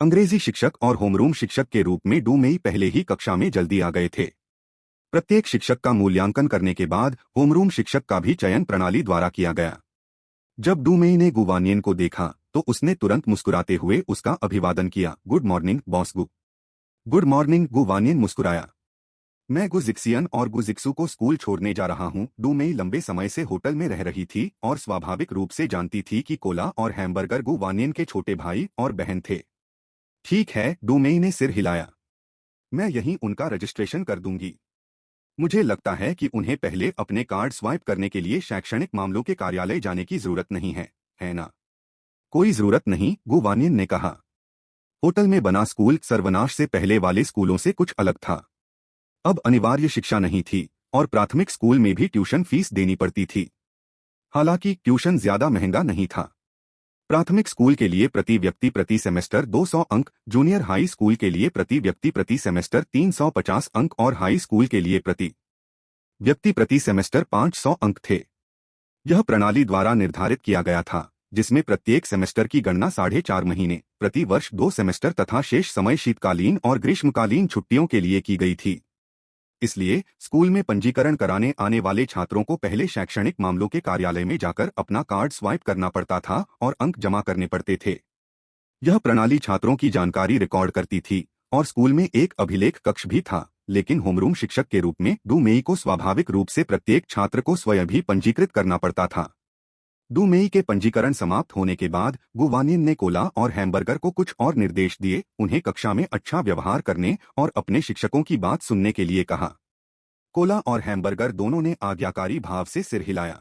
अंग्रेजी शिक्षक और होमरूम शिक्षक के रूप में डू मेई पहले ही कक्षा में जल्दी आ गए थे। प्रत्येक शिक्षक का मूल्यांकन करने के बाद होमरूम शिक्षक का भी चयन प्रणाली द्वारा किया गया। जब डू मेई ने गुवानियन को देखा तो उसने तुरंत मुस्कुराते हुए उसका अभिवादन किया। गुड मॉर्निंग बॉस गु। गुड मॉर्निंग, गुवानियन मुस्कुराया। मैं गुजिक्सियन और गुजिक्सू को स्कूल छोड़ने जा रहा हूँ। डू मेई लंबे समय से होटल में रह रही थी और स्वाभाविक रूप से जानती थी कि कोला और हैमबर्गर गुवानियन के छोटे भाई और बहन थे। ठीक है, डू मेई ने सिर हिलाया। मैं यहीं उनका रजिस्ट्रेशन कर दूंगी। मुझे लगता है कि उन्हें पहले अपने कार्ड स्वाइप करने के लिए शैक्षणिक मामलों के कार्यालय जाने की जरूरत नहीं है ना? कोई जरूरत नहीं, गुवानियन ने कहा। होटल में बना स्कूल सर्वनाश से पहले वाले स्कूलों से कुछ अलग था। अब अनिवार्य शिक्षा नहीं थी और प्राथमिक स्कूल में भी ट्यूशन फीस देनी पड़ती थी। हालांकि ट्यूशन ज्यादा महंगा नहीं था। प्राथमिक स्कूल के लिए प्रति व्यक्ति प्रति सेमेस्टर 200 अंक, जूनियर हाई स्कूल के लिए प्रति व्यक्ति प्रति सेमेस्टर 350 अंक और हाई स्कूल के लिए प्रति व्यक्ति प्रति सेमेस्टर 500 अंक थे। यह प्रणाली द्वारा निर्धारित किया गया था, जिसमें प्रत्येक सेमेस्टर की गणना 4.5 महीने, प्रति वर्ष 2 सेमेस्टर तथा शेष समय शीतकालीन और ग्रीष्मकालीन छुट्टियों के लिए की गई थी। इसलिए स्कूल में पंजीकरण कराने आने वाले छात्रों को पहले शैक्षणिक मामलों के कार्यालय में जाकर अपना कार्ड स्वाइप करना पड़ता था और अंक जमा करने पड़ते थे। यह प्रणाली छात्रों की जानकारी रिकॉर्ड करती थी और स्कूल में एक अभिलेख कक्ष भी था, लेकिन होमरूम शिक्षक के रूप में डू मेई को स्वाभाविक रूप से प्रत्येक छात्र को स्वयं भी पंजीकृत करना पड़ता था। डू मेई के पंजीकरण समाप्त होने के बाद गुवानियन ने कोला और हैमबर्गर को कुछ और निर्देश दिए। उन्हें कक्षा में अच्छा व्यवहार करने और अपने शिक्षकों की बात सुनने के लिए कहा। कोला और हैमबर्गर दोनों ने आज्ञाकारी भाव से सिर हिलाया।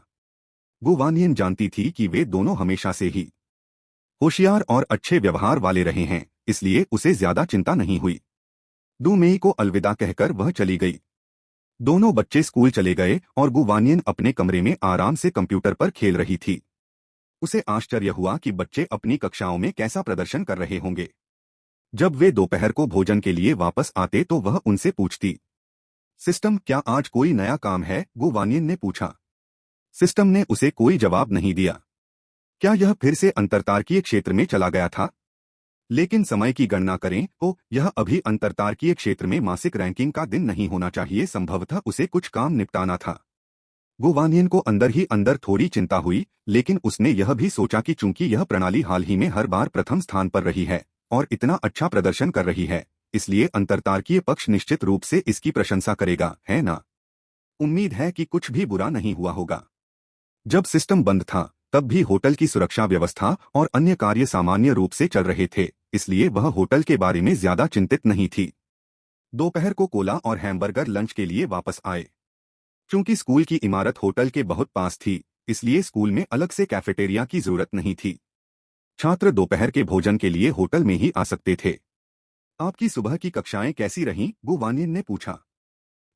गुवानियन जानती थी कि वे दोनों हमेशा से ही होशियार और अच्छे व्यवहार वाले रहे हैं, इसलिए उसे ज्यादा चिंता नहीं हुई। डू मेई को अलविदा कहकर वह चली गई। दोनों बच्चे स्कूल चले गए और गुवानियन अपने कमरे में आराम से कंप्यूटर पर खेल रही थी। उसे आश्चर्य हुआ कि बच्चे अपनी कक्षाओं में कैसा प्रदर्शन कर रहे होंगे। जब वे दोपहर को भोजन के लिए वापस आते तो वह उनसे पूछती, सिस्टम, क्या आज कोई नया काम है? गुवानियन ने पूछा। सिस्टम ने उसे कोई जवाब नहीं दिया। क्या यह फिर से अंतरतारकीय क्षेत्र में चला गया था? लेकिन समय की गणना करें तो यह अभी अंतरतारकीय क्षेत्र में मासिक रैंकिंग का दिन नहीं होना चाहिए। संभवतः उसे कुछ काम निपटाना था। गुवानियन को अंदर ही अंदर थोड़ी चिंता हुई, लेकिन उसने यह भी सोचा कि चूंकि यह प्रणाली हाल ही में हर बार प्रथम स्थान पर रही है और इतना अच्छा प्रदर्शन कर रही है, इसलिए अंतरतारकीय पक्ष निश्चित रूप से इसकी प्रशंसा करेगा, है ना? उम्मीद है कि कुछ भी बुरा नहीं हुआ होगा। जब सिस्टम बंद था तब भी होटल की सुरक्षा व्यवस्था और अन्य कार्य सामान्य रूप से चल रहे थे, इसलिए वह होटल के बारे में ज्यादा चिंतित नहीं थी। दोपहर को कोला और हैमबर्गर लंच के लिए वापस आए। चूंकि स्कूल की इमारत होटल के बहुत पास थी, इसलिए स्कूल में अलग से कैफेटेरिया की जरूरत नहीं थी। छात्र दोपहर के भोजन के लिए होटल में ही आ सकते थे। आपकी सुबह की कक्षाएं कैसी रहीं? गुवानियन ने पूछा।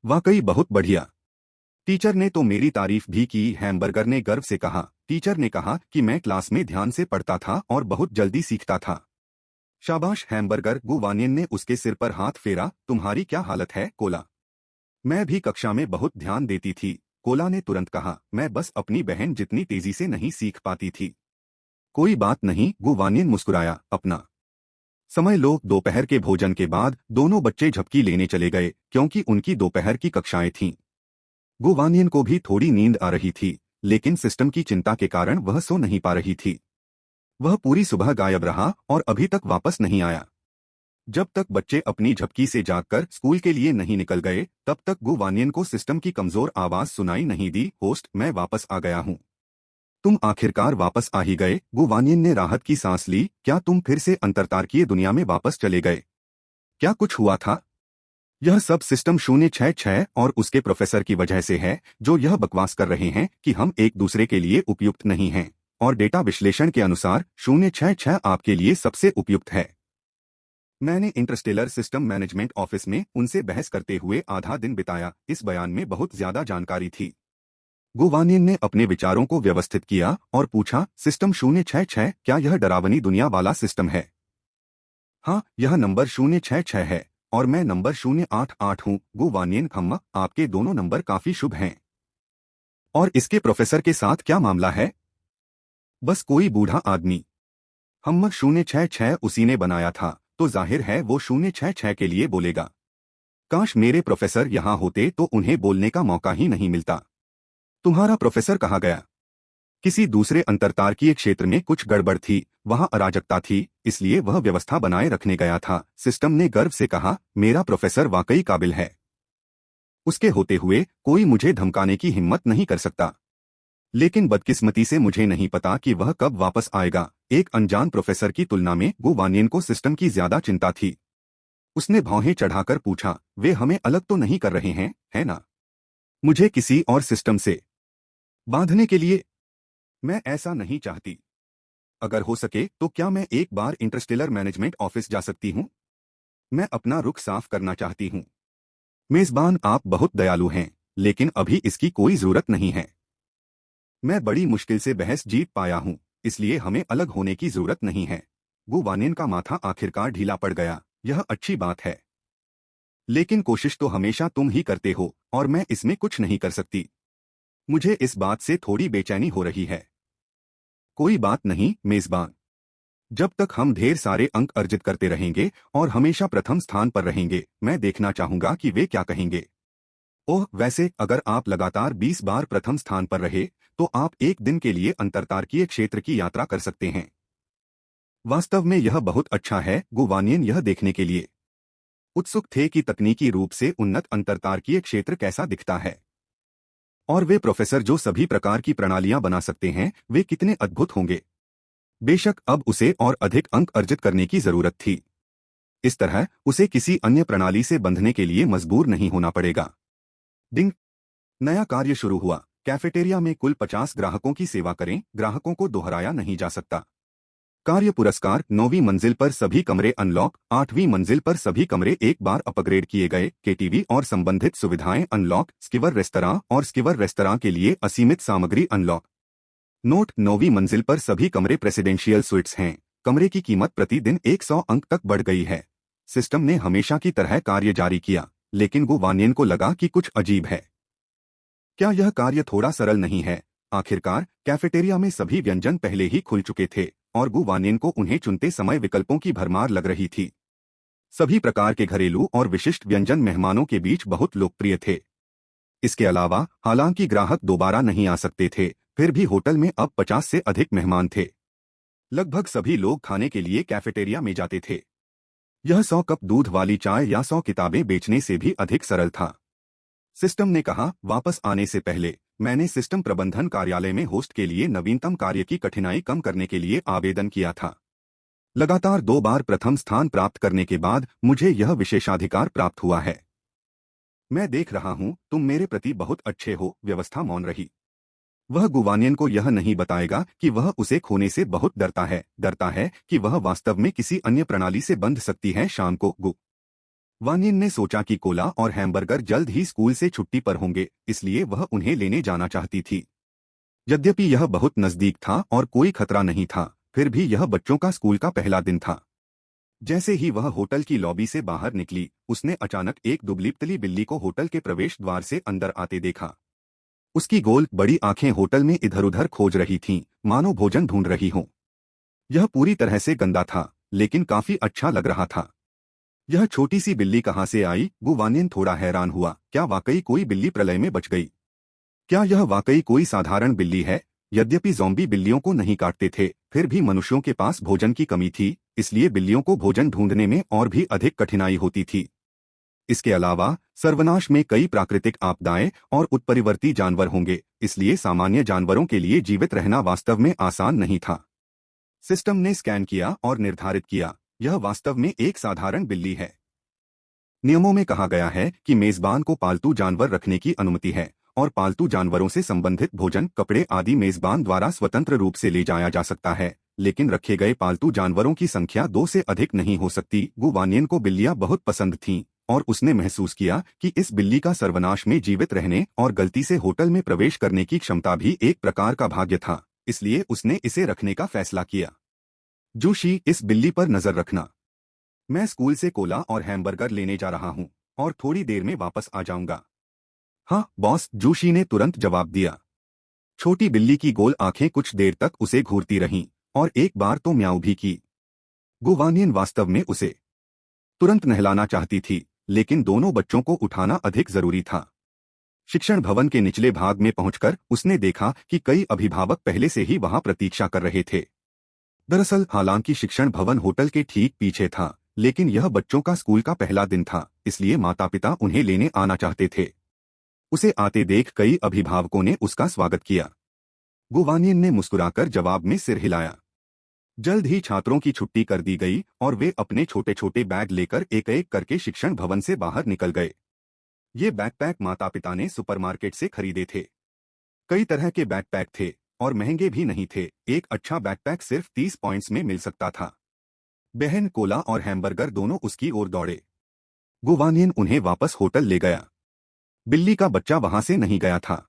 वाकई बहुत बढ़िया। टीचर ने तो मेरी तारीफ भी की, हैमबर्गर ने गर्व से कहा। टीचर ने कहा कि मैं क्लास में ध्यान से पढ़ता था और बहुत जल्दी सीखता था। शाबाश हैमबर्गर, गुवानियन ने उसके सिर पर हाथ फेरा। तुम्हारी क्या हालत है कोला? मैं भी कक्षा में बहुत ध्यान देती थी, कोला ने तुरंत कहा। मैं बस अपनी बहन जितनी तेजी से नहीं सीख पाती थी। कोई बात नहीं, गुवानियन मुस्कुराया। अपना समय लो। दोपहर के भोजन के बाद दोनों बच्चे झपकी लेने चले गए क्योंकि उनकी दोपहर की कक्षाएं थीं। गुवानियन को भी थोड़ी नींद आ रही थी, लेकिन सिस्टम की चिंता के कारण वह सो नहीं पा रही थी। वह पूरी सुबह गायब रहा और अभी तक वापस नहीं आया। जब तक बच्चे अपनी झपकी से जागकर स्कूल के लिए नहीं निकल गए, तब तक गुवानियन को सिस्टम की कमजोर आवाज सुनाई नहीं दी। होस्ट, मैं वापस आ गया हूँ। तुम आखिरकार वापस आ ही गए। गुवानियन ने राहत की सांस ली। क्या तुम फिर से अंतरतारकीय दुनिया में वापस चले गए? क्या कुछ हुआ था? यह सब सिस्टम 066 और उसके प्रोफेसर की वजह से है, जो यह बकवास कर रहे हैं कि हम एक दूसरे के लिए उपयुक्त नहीं हैं, और डेटा विश्लेषण के अनुसार 066 आपके लिए सबसे उपयुक्त है। मैंने इंटरस्टेलर सिस्टम मैनेजमेंट ऑफिस में उनसे बहस करते हुए आधा दिन बिताया। इस बयान में बहुत ज्यादा जानकारी थी। गुवानियन ने अपने विचारों को व्यवस्थित किया और पूछा, सिस्टम 066, क्या यह डरावनी दुनिया वाला सिस्टम है? हाँ, यह नंबर 066 है और मैं नंबर 088 हूँ। गुवानियन, खम्मा, आपके दोनों नंबर काफी शुभ हैं। और इसके प्रोफेसर के साथ क्या मामला है? बस कोई बूढ़ा आदमी। हम 066 उसी ने बनाया था, तो जाहिर है वो 066 के लिए बोलेगा। काश मेरे प्रोफेसर यहाँ होते तो उन्हें बोलने का मौका ही नहीं मिलता। तुम्हारा प्रोफेसर कहाँ गया? किसी दूसरे अंतरतारकीय क्षेत्र में कुछ गड़बड़ थी, वहाँ अराजकता थी, इसलिए वह व्यवस्था बनाए रखने गया था। सिस्टम ने गर्व से कहा, मेरा प्रोफेसर वाकई काबिल है। उसके होते हुए कोई मुझे धमकाने की हिम्मत नहीं कर सकता। लेकिन बदकिस्मती से मुझे नहीं पता कि वह कब वापस आएगा। एक अनजान प्रोफेसर की तुलना में गुवानियन को सिस्टम की ज्यादा चिंता थी। उसने भौहें चढ़ाकर पूछा, वे हमें अलग तो नहीं कर रहे हैं, है ना? मुझे किसी और सिस्टम से बांधने के लिए? मैं ऐसा नहीं चाहती। अगर हो सके तो क्या मैं एक बार इंटरस्टेलर मैनेजमेंट ऑफिस जा सकती हूँ? मैं अपना रुख साफ करना चाहती हूँ। मेजबान, आप बहुत दयालु हैं, लेकिन अभी इसकी कोई जरूरत नहीं है। मैं बड़ी मुश्किल से बहस जीत पाया हूँ, इसलिए हमें अलग होने की जरूरत नहीं है। गुवानियन का माथा आखिरकार ढीला पड़ गया। यह अच्छी बात है, लेकिन कोशिश तो हमेशा तुम ही करते हो और मैं इसमें कुछ नहीं कर सकती। मुझे इस बात से थोड़ी बेचैनी हो रही है। कोई बात नहीं मेजबान, जब तक हम ढेर सारे अंक अर्जित करते रहेंगे और हमेशा प्रथम स्थान पर रहेंगे, मैं देखना चाहूंगा कि वे क्या कहेंगे। ओह, वैसे अगर आप लगातार 20 बार प्रथम स्थान पर रहे, तो आप एक दिन के लिए अंतरतारकीय क्षेत्र की यात्रा कर सकते हैं। वास्तव में यह बहुत अच्छा है। गुवानियन यह देखने के लिए उत्सुक थे कि तकनीकी रूप से उन्नत अंतरतारकीय क्षेत्र कैसा दिखता है, और वे प्रोफेसर जो सभी प्रकार की प्रणालियां बना सकते हैं, वे कितने अद्भुत होंगे। बेशक अब उसे और अधिक अंक अर्जित करने की जरूरत थी। इस तरह उसे किसी अन्य प्रणाली से बंधने के लिए मजबूर नहीं होना पड़ेगा। डिंग, नया कार्य शुरू हुआ। कैफेटेरिया में कुल 50 ग्राहकों की सेवा करें। ग्राहकों को दोहराया नहीं जा सकता। कार्य पुरस्कार, 9वीं मंजिल पर सभी कमरे अनलॉक, 8वीं मंजिल पर सभी कमरे एक बार अपग्रेड किए गए। केटीवी और संबंधित सुविधाएं अनलॉक। स्किवर रेस्तरां और स्किवर रेस्तरां के लिए असीमित सामग्री अनलॉक। नोट, 9वीं मंजिल पर सभी कमरे प्रेसिडेंशियल स्वीट्स हैं। कमरे की कीमत प्रतिदिन 100 अंक तक बढ़ गई है। सिस्टम ने हमेशा की तरह कार्य जारी किया, लेकिन गुवानियन को लगा कि कुछ अजीब है। क्या यह कार्य थोड़ा सरल नहीं है? आखिरकार कैफेटेरिया में सभी व्यंजन पहले ही खुल चुके थे और गुवानियन को उन्हें चुनते समय विकल्पों की भरमार लग रही थी। सभी प्रकार के घरेलू और विशिष्ट व्यंजन मेहमानों के बीच बहुत लोकप्रिय थे। इसके अलावा हालांकि ग्राहक दोबारा नहीं आ सकते थे, फिर भी होटल में अब 50 से अधिक मेहमान थे। लगभग सभी लोग खाने के लिए कैफेटेरिया में जाते थे। यह 100 कप दूध वाली चाय या 100 किताबें बेचने से भी अधिक सरल था। सिस्टम ने कहा, वापस आने से पहले मैंने सिस्टम प्रबंधन कार्यालय में होस्ट के लिए नवीनतम कार्य की कठिनाई कम करने के लिए आवेदन किया था। लगातार 2 बार प्रथम स्थान प्राप्त करने के बाद मुझे यह विशेषाधिकार प्राप्त हुआ है। मैं देख रहा हूं तुम मेरे प्रति बहुत अच्छे हो। व्यवस्था मौन रही। वह गुवानियन को यह नहीं बताएगा कि वह उसे खोने से बहुत डरता है कि वह वास्तव में किसी अन्य प्रणाली से बंध सकती है। शाम को वानियन ने सोचा कि कोला और हैमबर्गर जल्द ही स्कूल से छुट्टी पर होंगे, इसलिए वह उन्हें लेने जाना चाहती थी। यद्यपि यह बहुत नजदीक था और कोई खतरा नहीं था, फिर भी यह बच्चों का स्कूल का पहला दिन था। जैसे ही वह होटल की लॉबी से बाहर निकली, उसने अचानक एक दुबली पतली बिल्ली को होटल के प्रवेश द्वार से अंदर आते देखा। उसकी गोल बड़ी आंखें होटल में इधर उधर खोज रही थीं, मानो भोजन ढूंढ रही हों। यह पूरी तरह से गंदा था, लेकिन काफी अच्छा लग रहा था। यह छोटी सी बिल्ली कहाँ से आई? गुवानियन थोड़ा हैरान हुआ। क्या वाकई कोई बिल्ली प्रलय में बच गई? क्या यह वाकई कोई साधारण बिल्ली है? यद्यपि ज़ॉम्बी बिल्लियों को नहीं काटते थे, फिर भी मनुष्यों के पास भोजन की कमी थी, इसलिए बिल्लियों को भोजन ढूंढने में और भी अधिक कठिनाई होती थी। इसके अलावा सर्वनाश में कई प्राकृतिक आपदाएं और उत्परिवर्ती जानवर होंगे, इसलिए सामान्य जानवरों के लिए जीवित रहना वास्तव में आसान नहीं था। सिस्टम ने स्कैन किया और निर्धारित किया, यह वास्तव में एक साधारण बिल्ली है। नियमों में कहा गया है कि मेजबान को पालतू जानवर रखने की अनुमति है और पालतू जानवरों से संबंधित भोजन, कपड़े आदि मेजबान द्वारा स्वतंत्र रूप से ले जाया जा सकता है, लेकिन रखे गए पालतू जानवरों की संख्या 2 से अधिक नहीं हो सकती। गुवानियन को बिल्लियां बहुत पसंद थीं और उसने महसूस किया कि इस बिल्ली का सर्वनाश में जीवित रहने और गलती से होटल में प्रवेश करने की क्षमता भी एक प्रकार का भाग्य था, इसलिए उसने इसे रखने का फैसला किया। जूशी, इस बिल्ली पर नजर रखना। मैं स्कूल से कोला और हैमबर्गर लेने जा रहा हूँ और थोड़ी देर में वापस आ जाऊंगा। हाँ बॉस, जूशी ने तुरंत जवाब दिया। छोटी बिल्ली की गोल आंखें कुछ देर तक उसे घूरती रहीं और एक बार तो म्याऊं भी की। गुवानियन वास्तव में उसे तुरंत नहलाना चाहती थी, लेकिन दोनों बच्चों को उठाना अधिक जरूरी था। शिक्षण भवन के निचले भाग में पहुंचकर उसने देखा कि कई अभिभावक पहले से ही वहां प्रतीक्षा कर रहे थे। दरअसल हालांकि शिक्षण भवन होटल के ठीक पीछे था, लेकिन यह बच्चों का स्कूल का पहला दिन था, इसलिए माता पिता उन्हें लेने आना चाहते थे। उसे आते देख कई अभिभावकों ने उसका स्वागत किया। गुवानियन ने मुस्कुराकर जवाब में सिर हिलाया। जल्द ही छात्रों की छुट्टी कर दी गई और वे अपने छोटे छोटे बैग लेकर एक एक करके शिक्षण भवन से बाहर निकल गए। ये बैकपैक माता पिता ने सुपरमार्केट से खरीदे थे। कई तरह के बैकपैक थे और महंगे भी नहीं थे। एक अच्छा बैकपैक सिर्फ 30 पॉइंट्स में मिल सकता था। बहन, कोला और हैमबर्गर दोनों उसकी ओर दौड़े। गुवानियन उन्हें वापस होटल ले गया। बिल्ली का बच्चा वहां से नहीं गया था।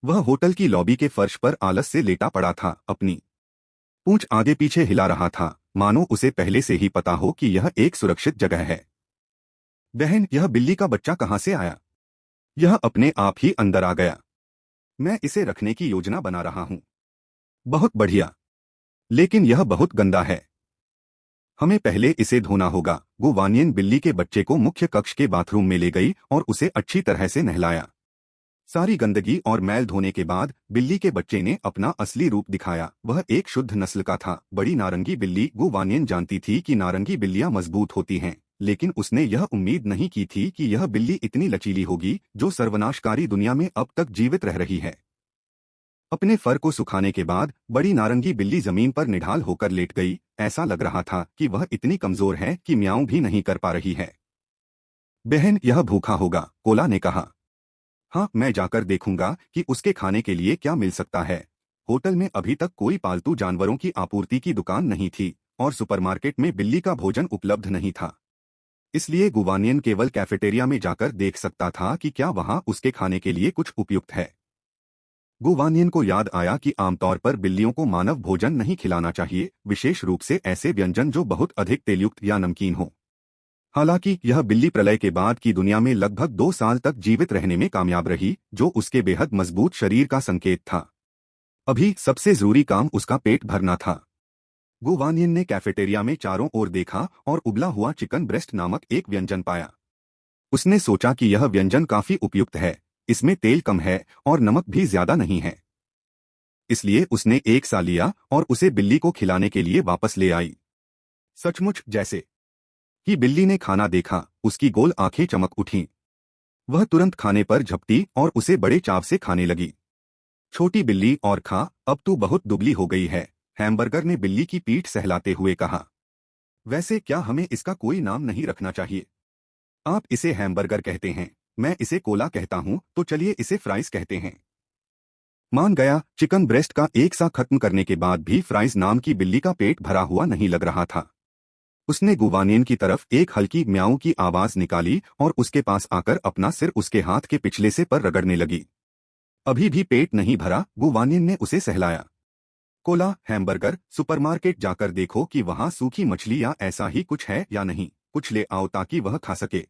वह होटल की लॉबी के फर्श पर आलस से लेटा पड़ा था, अपनी पूंछ आगे पीछे हिला रहा था, मानो उसे पहले से ही पता हो कि यह एक सुरक्षित जगह है। बहन, यह बिल्ली का बच्चा कहाँ से आया? यह अपने आप ही अंदर आ गया। मैं इसे रखने की योजना बना रहा हूँ। बहुत बढ़िया, लेकिन यह बहुत गंदा है। हमें पहले इसे धोना होगा। गुवानियन बिल्ली के बच्चे को मुख्य कक्ष के बाथरूम में ले गई और उसे अच्छी तरह से नहलाया। सारी गंदगी और मैल धोने के बाद बिल्ली के बच्चे ने अपना असली रूप दिखाया। वह एक शुद्ध नस्ल का था, बड़ी नारंगी बिल्ली। गुवानियन जानती थी कि नारंगी बिल्लियां मजबूत होती हैं, लेकिन उसने यह उम्मीद नहीं की थी कि यह बिल्ली इतनी लचीली होगी, जो सर्वनाशकारी दुनिया में अब तक जीवित रह रही है। अपने फर को सुखाने के बाद बड़ी नारंगी बिल्ली जमीन पर निढाल होकर लेट गई। ऐसा लग रहा था कि वह इतनी कमजोर है कि म्याऊं भी नहीं कर पा रही है। बहन, यह भूखा होगा, कोला ने कहा। हाँ, मैं जाकर देखूंगा कि उसके खाने के लिए क्या मिल सकता है। होटल में अभी तक कोई पालतू जानवरों की आपूर्ति की दुकान नहीं थी और सुपरमार्केट में बिल्ली का भोजन उपलब्ध नहीं था, इसलिए गुवानियन केवल कैफेटेरिया में जाकर देख सकता था कि क्या वहां उसके खाने के लिए कुछ उपयुक्त है। गुवानियन को याद आया कि आमतौर पर बिल्लियों को मानव भोजन नहीं खिलाना चाहिए, विशेष रूप से ऐसे व्यंजन जो बहुत अधिक तेलयुक्त या नमकीन हो। हालांकि यह बिल्ली प्रलय के बाद की दुनिया में लगभग 2 साल तक जीवित रहने में कामयाब रही, जो उसके बेहद मजबूत शरीर का संकेत था। अभी सबसे जरूरी काम उसका पेट भरना था। गुवानियन ने कैफेटेरिया में चारों ओर देखा और उबला हुआ चिकन ब्रेस्ट नामक एक व्यंजन पाया। उसने सोचा कि यह व्यंजन काफी उपयुक्त है, इसमें तेल कम है और नमक भी ज्यादा नहीं है। इसलिए उसने एक सा लिया और उसे बिल्ली को खिलाने के लिए वापस ले आई। सचमुच जैसे ही बिल्ली ने खाना देखा, उसकी गोल आंखें चमक उठीं। वह तुरंत खाने पर झपटी और उसे बड़े चाव से खाने लगी। छोटी बिल्ली, और खा, अब तू बहुत दुबली हो गई है, हैमबर्गर ने बिल्ली की पीठ सहलाते हुए कहा। वैसे क्या हमें इसका कोई नाम नहीं रखना चाहिए? आप इसे हैमबर्गर कहते हैं, मैं इसे कोला कहता हूँ, तो चलिए इसे फ्राइज कहते हैं। मान गया। चिकन ब्रेस्ट का एक सा खत्म करने के बाद भी फ्राइज नाम की बिल्ली का पेट भरा हुआ नहीं लग रहा था। उसने गुवानियन की तरफ एक हल्की म्याऊं की आवाज निकाली और उसके पास आकर अपना सिर उसके हाथ के पिछले से पर रगड़ने लगी। अभी भी पेट नहीं भरा, गुवानियन ने उसे सहलाया। कोला, हैमबर्गर, सुपरमार्केट जाकर देखो कि वहां सूखी मछली या ऐसा ही कुछ है या नहीं, कुछ ले आओ ताकि वह खा सके।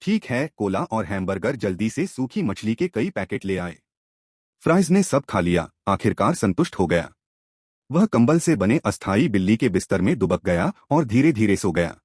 ठीक है, कोला और हैमबर्गर जल्दी से सूखी मछली के कई पैकेट ले आए। फ्राइज ने सब खा लिया, आखिरकार संतुष्ट हो गया। वह कंबल से बने अस्थाई बिल्ली के बिस्तर में दुबक गया और धीरे धीरे सो गया।